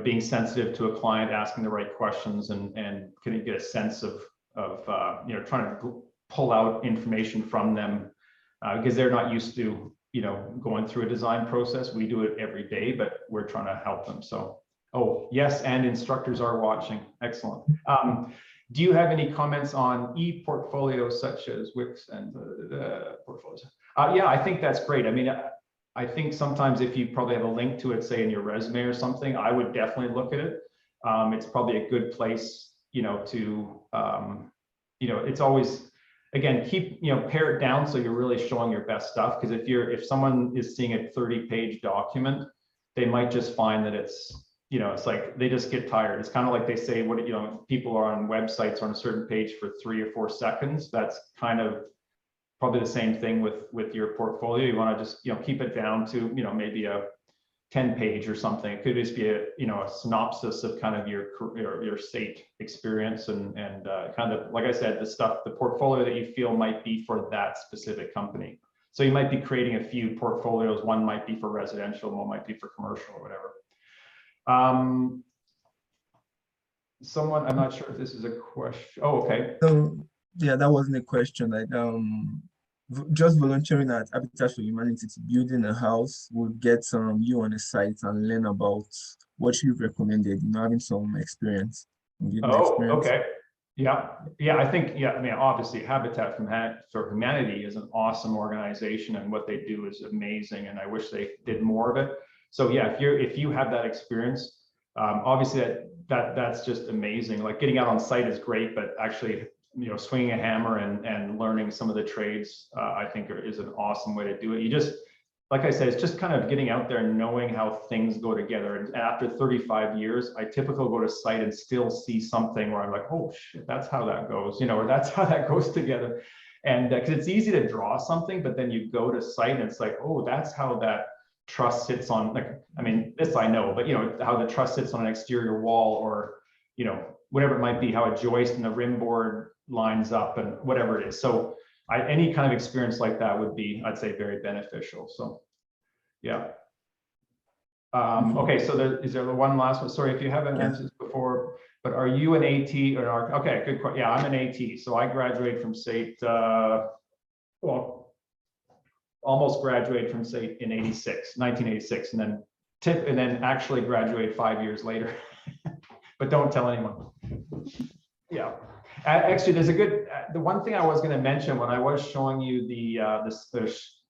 being sensitive to a client, asking the right questions, and can you get a sense of trying to pull out information from them, because they're not used to going through a design process. We do it every day, but we're trying to help them. So, oh yes, and instructors are watching. Excellent. Do you have any comments on e-portfolios such as Wix and portfolios? Yeah, I think that's great. I mean, I think sometimes if you probably have a link to it, say in your resume or something, I would definitely look at it. It's probably a good place, to, it's always, again, keep, pare it down so you're really showing your best stuff. Because if someone is seeing a 30-page document, they might just find that it's like they just get tired. It's kind of like they say, people are on websites on a certain page for 3 or 4 seconds. That's kind of probably the same thing with your portfolio. You want to just keep it down to maybe a 10-page or something. It could just be a synopsis of kind of your state experience and kind of, like I said, the portfolio that you feel might be for that specific company. So you might be creating a few portfolios. One might be for residential, one might be for commercial or whatever. Someone, I'm not sure if this is a question. Oh, okay. So yeah, that wasn't a question. Like just volunteering at Habitat for Humanity to building a house would get you on a site and learn about what you've recommended, having some experience. Oh, okay. Yeah, I think, I mean, obviously Habitat for Humanity is an awesome organization, and what they do is amazing, and I wish they did more of it. So yeah, if you have that experience, obviously that's just amazing. Like getting out on site is great, but actually, swinging a hammer and learning some of the trades, I think is an awesome way to do it. You just, like I said, it's just kind of getting out there and knowing how things go together. And after 35 years, I typically go to site and still see something where I'm like, oh shit, that's how that goes, or that's how that goes together. And because it's easy to draw something, but then you go to site and it's like, oh, that's how that truss sits on, like, I mean, this I know, but how the truss sits on an exterior wall, or, whatever it might be, how a joist and the rim board lines up and whatever it is. So any kind of experience like that would be, I'd say, very beneficial. So, yeah. Okay, so is there one last one? Sorry if you haven't answered this before, but are you an AT or an okay, good question. Yeah, I'm an AT. So I graduated from SAIT, well, almost graduated from SAIT in 1986, and then actually graduated 5 years later. But don't tell anyone. Yeah. Actually, there's the one thing I was going to mention when I was showing you the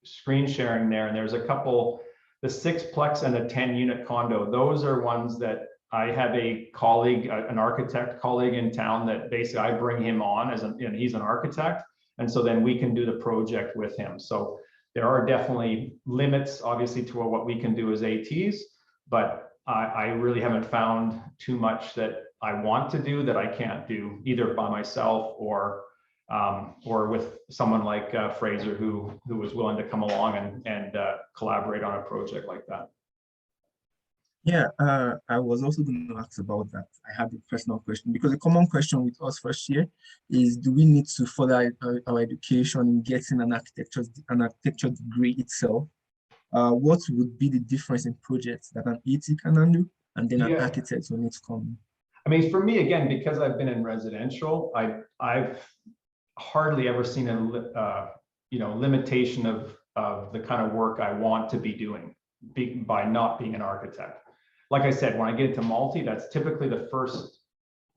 screen sharing there, and there's a couple, the 6-plex and the 10-unit condo. Those are ones that I have a colleague, an architect colleague in town, that basically I bring him on and he's an architect. And so then we can do the project with him. So there are definitely limits, obviously, to what we can do as ATs, but I really haven't found too much that I want to do that I can't do either by myself or with someone like Fraser, who was willing to come along and collaborate on a project like that. Yeah, I was also going to ask about that. I had a personal question, because a common question with us first year is, do we need to further our education in getting an architecture degree itself? What would be the difference in projects that an AT can handle and then an architect will need to come in? I mean, for me, again, because I've been in residential, I've hardly ever seen a limitation of the kind of work I want to be doing by not being an architect. Like I said, when I get into multi, that's typically the first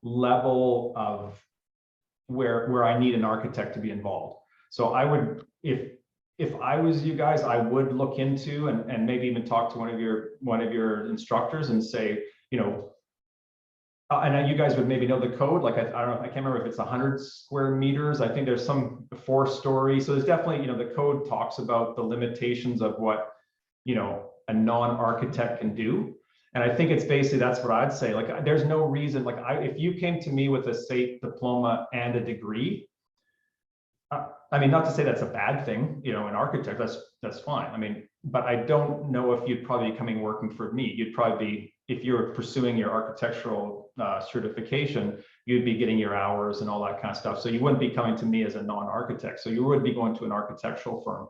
level of where I need an architect to be involved. So I would, if I was you guys, I would look into and maybe even talk to one of your instructors and say, and you guys would maybe know the code. Like I don't know, I can't remember if it's 100 square meters. I think there's some 4-story. So there's definitely, the code talks about the limitations of what, a non-architect can do. And I think it's basically, that's what I'd say. Like, there's no reason, like if you came to me with a SAIT diploma and a degree, I mean, not to say that's a bad thing, an architect, that's fine. I mean, but I don't know if you'd probably be coming working for me. You'd probably be, if you're pursuing your architectural certification, you'd be getting your hours and all that kind of stuff. So you wouldn't be coming to me as a non-architect. So you would be going to an architectural firm.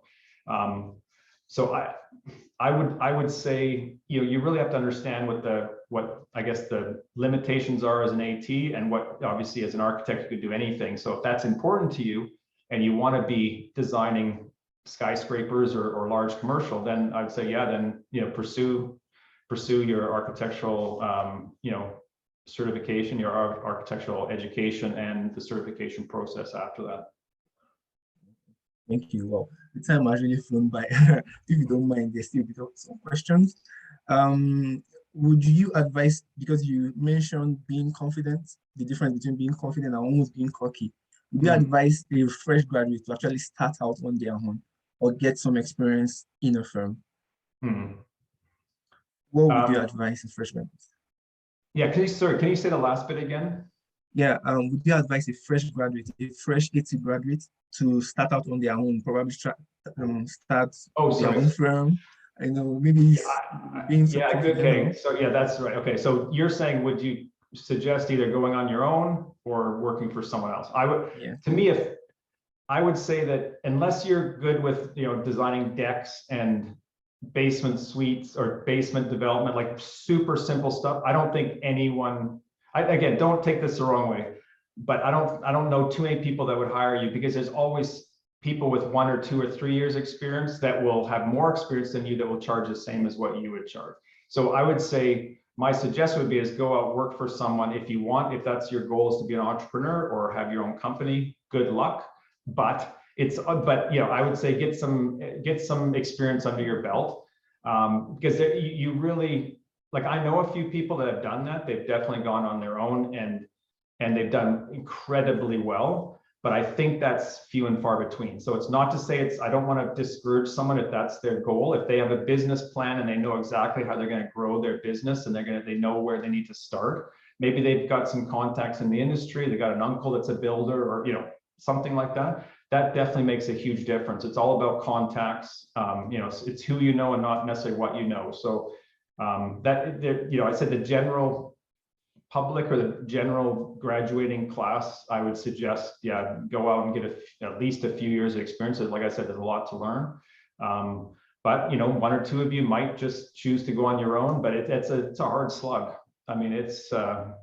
So I would say, you really have to understand what I guess the limitations are as an AT, and what obviously as an architect you could do anything. So if that's important to you and you want to be designing skyscrapers or large commercial, then I'd say, yeah, then pursue your architectural certification, your architectural education, and the certification process after that. Thank you. Well, the time has really flown by. If you don't mind, there's still some questions. Would you advise, because you mentioned being confident, the difference between being confident and almost being cocky, would you advise a fresh graduate to actually start out on their own or get some experience in a firm? What would you advise a fresh graduate? Yeah, can you say the last bit again? Yeah, would you advise a fresh AT graduate to start out on their own, probably start their own firm? Maybe being so confident. Okay, so yeah, that's right. Okay, so you're saying, would you suggest either going on your own or working for someone else? I would, to me, if I would say that unless you're good with designing decks and basement suites or basement development, like super simple stuff, I don't think anyone, again, don't take this the wrong way, but I don't know too many people that would hire you, because there's always people with 1 or 2 or 3 years experience that will have more experience than you that will charge the same as what you would charge. So I would say my suggestion would be is go out, work for someone if you want. If that's your goal is to be an entrepreneur or have your own company, good luck. But I would say get some experience under your belt, because you really, like, I know a few people that have done that. They've definitely gone on their own and they've done incredibly well. But I think that's few and far between. So it's not to say I don't want to discourage someone if that's their goal. If they have a business plan and they know exactly how they're going to grow their business and they know where they need to start. Maybe they've got some contacts in the industry. They got an uncle that's a builder, or something like that. That definitely makes a huge difference. It's all about contacts. It's who you know and not necessarily what you know. So I said the general public or the general graduating class, I would suggest, go out and get at least a few years of experience. Like I said, there's a lot to learn. But one or two of you might just choose to go on your own, but it's a hard slug. I mean, it's hard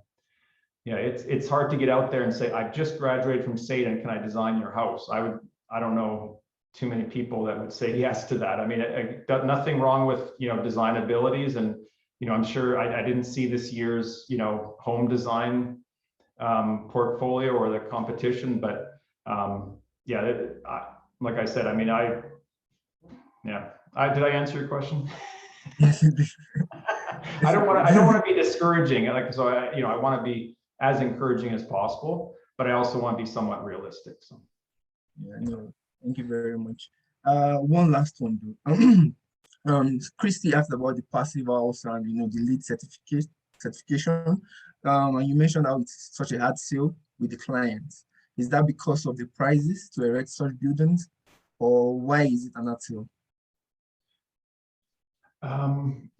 to get out there and say, I've just graduated from SAIT and can I design your house? I don't know too many people that would say yes to that. I mean, nothing wrong with, design abilities. And, I'm sure I didn't see this year's, home design portfolio or the competition, but like I said, I mean, did I answer your question? Yes, I don't want to be discouraging. I want to be as encouraging as possible, but I also want to be somewhat realistic. So. Yeah, no, thank you very much. One last one, though. Christy asked about the passive house and the lead certification. And you mentioned how it's such a hard sale with the clients. Is that because of the prices to erect such buildings, or why is it an hard sale?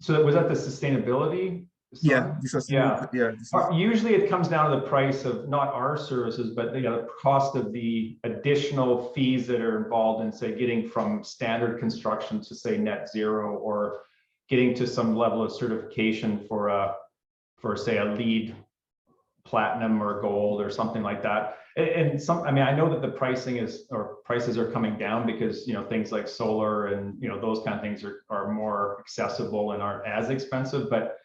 So was that the sustainability? Yeah, Usually it comes down to the price of not our services, but the cost of the additional fees that are involved in, say, getting from standard construction to, say, net zero, or getting to some level of certification for say, a LEED platinum or gold or something like that. And I know that the prices are coming down because things like solar and those kind of things are more accessible and aren't as expensive. But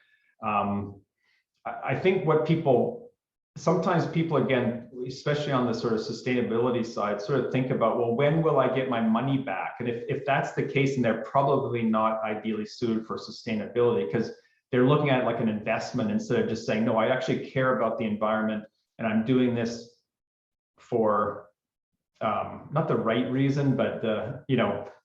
I think sometimes people, again, especially on the sort of sustainability side, sort of think about, well, when will I get my money back? And if that's the case, then they're probably not ideally suited for sustainability, because they're looking at it like an investment instead of just saying, no, I actually care about the environment and I'm doing this for not the right reason, but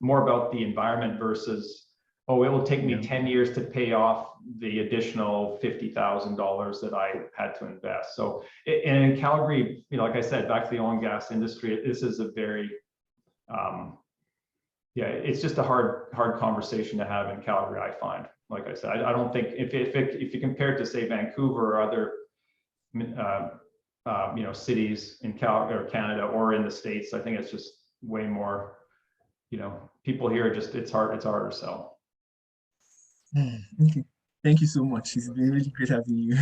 more about the environment versus, oh, it will take me 10 years to pay off the additional $50,000 that I had to invest. So, and in Calgary, like I said, back to the oil and gas industry, this is a very, it's just a hard conversation to have in Calgary, I find. Like I said, I don't think if you compare it to, say, Vancouver or other, cities in Canada or in the States, I think it's just way more, people here it's harder to sell. Okay. Thank you so much. It's been really great having you.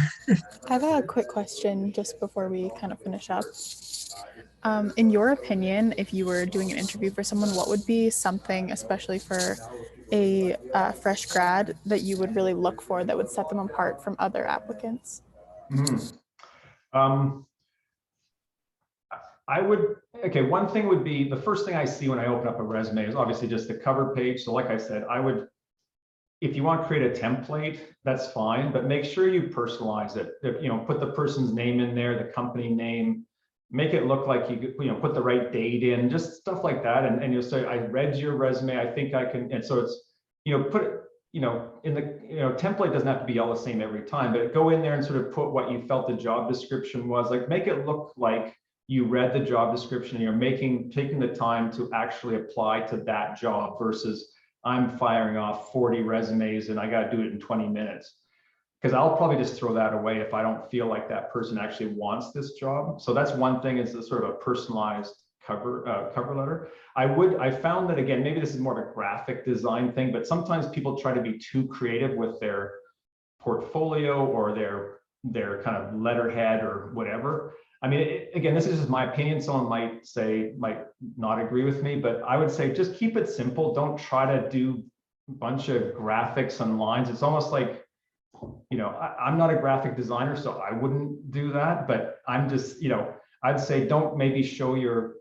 I have a quick question just before we kind of finish up. In your opinion, if you were doing an interview for someone, what would be something, especially for a fresh grad, that you would really look for that would set them apart from other applicants? One thing would be, the first thing I see when I open up a resume is obviously just the cover page. So like I said, if you want to create a template, that's fine, but make sure you personalize it. Put the person's name in there, the company name, make it look like you put the right date in, just stuff like that. And you'll say, I read your resume, I think I can. And so it's, put it, in the, template doesn't have to be all the same every time, but go in there and sort of put what you felt the job description was. Like, make it look like you read the job description and you're taking the time to actually apply to that job versus I'm firing off 40 resumes and I got to do it in 20 minutes. Because I'll probably just throw that away if I don't feel like that person actually wants this job. So that's one thing, is a sort of a personalized cover letter. I found that, again, maybe this is more of a graphic design thing, but sometimes people try to be too creative with their portfolio or their kind of letterhead or whatever. I mean, again, this is just my opinion. Someone might not agree with me, but I would say just keep it simple. Don't try to do a bunch of graphics and lines. It's almost like, I'm not a graphic designer, so I wouldn't do that, but I'm just, I'd say don't maybe show your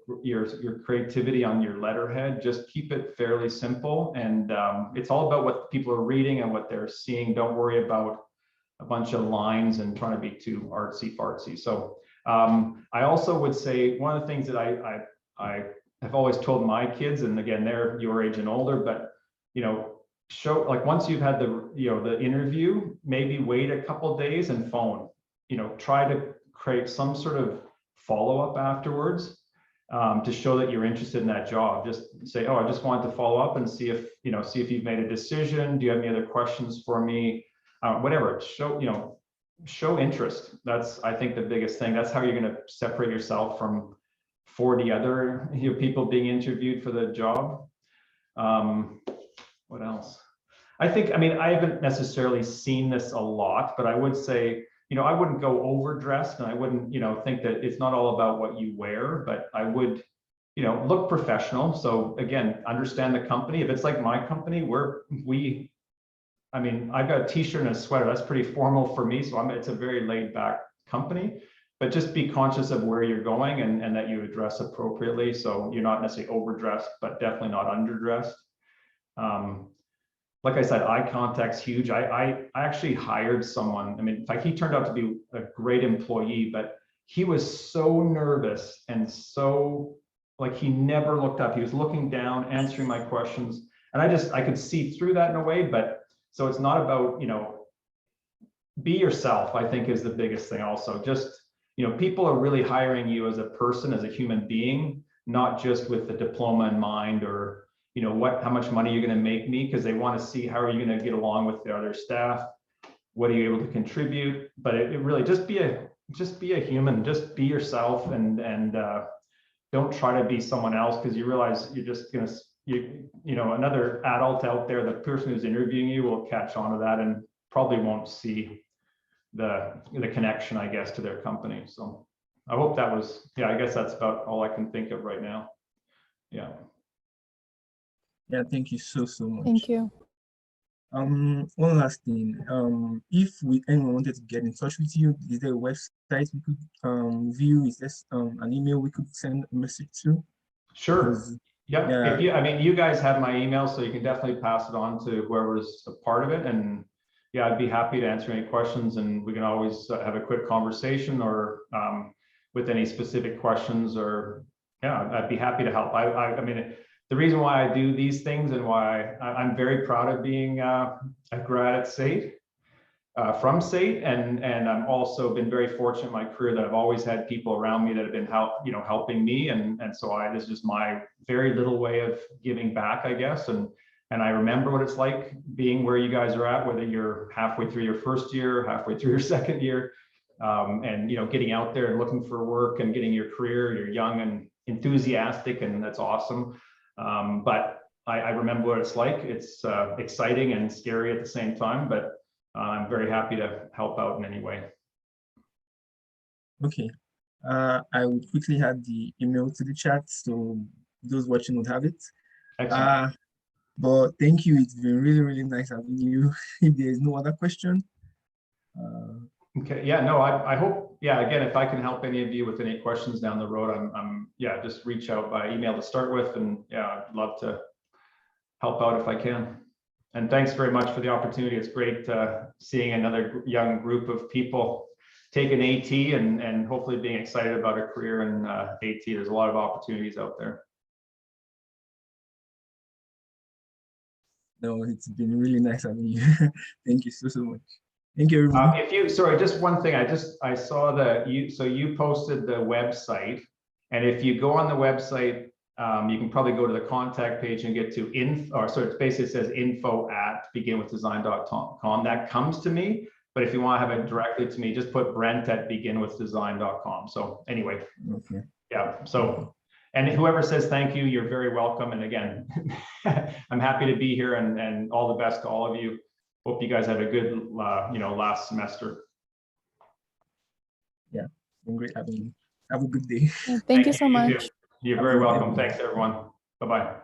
creativity on your letterhead. Just keep it fairly simple. And it's all about what people are reading and what they're seeing. Don't worry about a bunch of lines and trying to be too artsy fartsy. So I also would say one of the things that I have always told my kids, and again, they're your age and older, but show, like, once you've had the interview, maybe wait a couple of days and phone, try to create some sort of follow-up afterwards, to show that you're interested in that job. Just say, oh, I just wanted to follow up and see if you've made a decision. Do you have any other questions for me? Whatever, show interest. That's, I think, the biggest thing. That's how you're going to separate yourself from 40 other people being interviewed for the job. What else? I haven't necessarily seen this a lot, but I would say, I wouldn't go overdressed, and I wouldn't, think that it's not all about what you wear, but I would, look professional. So again, understand the company. If it's like my company, I've got a t-shirt and a sweater. That's pretty formal for me. So it's a very laid back company, but just be conscious of where you're going and that you address appropriately. So you're not necessarily overdressed, but definitely not underdressed. Like I said, eye contact's huge. I actually hired someone. In fact, he turned out to be a great employee, but he was so nervous and so, like, he never looked up. He was looking down, answering my questions. And I could see through that in a way, but so it's not about, be yourself, I think, is the biggest thing also. Just, people are really hiring you as a person, as a human being, not just with the diploma in mind, or how much money you're going to make me, because they want to see how are you going to get along with the other staff, what are you able to contribute. But it really, just be a human, just be yourself, and don't try to be someone else, because you realize you're just going to, another adult out there, the person who's interviewing you will catch on to that and probably won't see the connection, I guess, to their company. So I hope that was, I guess that's about all I can think of right now. Yeah, thank you so much. Thank you. One last thing. If anyone wanted to get in touch with you, is there a website we could view? Is there an email we could send a message to? Sure. Yep. Yeah. If you guys have my email, so you can definitely pass it on to whoever's a part of it. And I'd be happy to answer any questions, and we can always have a quick conversation, or with any specific questions, or I'd be happy to help. The reason why I do these things, and why I'm very proud of being a grad at SAIT, from SAIT, and I've also been very fortunate in my career that I've always had people around me that have been helping me, and so this is just my very little way of giving back, I guess. And I remember what it's like being where you guys are at, whether you're halfway through your first year, halfway through your second year, and getting out there and looking for work and getting your career. You're young and enthusiastic, and that's awesome. But I remember what it's like. It's exciting and scary at the same time, but I'm very happy to help out in any way. Okay. I would quickly add the email to the chat, so those watching would have it. Excellent. But thank you. It's been really, really nice having you. If there is no other question. Okay. Yeah, no, I hope, again, if I can help any of you with any questions down the road, I'm just reach out by email to start with. And I'd love to help out if I can. And thanks very much for the opportunity. It's great seeing another young group of people take an AT and hopefully being excited about a career in AT. There's a lot of opportunities out there. No, it's been really nice having you. Thank you so much. Thank you, everyone. Sorry, just one thing. I saw that you posted the website, and if you go on the website, you can probably go to the contact page and get to info, so it basically says info@beginwithdesign.com. That comes to me, but if you want to have it directly to me, just put Brent@beginwithdesign.com. So anyway, okay. Yeah. So, and whoever says thank you, you're very welcome. And again, I'm happy to be here, and all the best to all of you. Hope you guys have a good, last semester. Yeah, it's been great having you. Have a good day. Thank you so much. You're very welcome. Thanks, everyone. Bye-bye.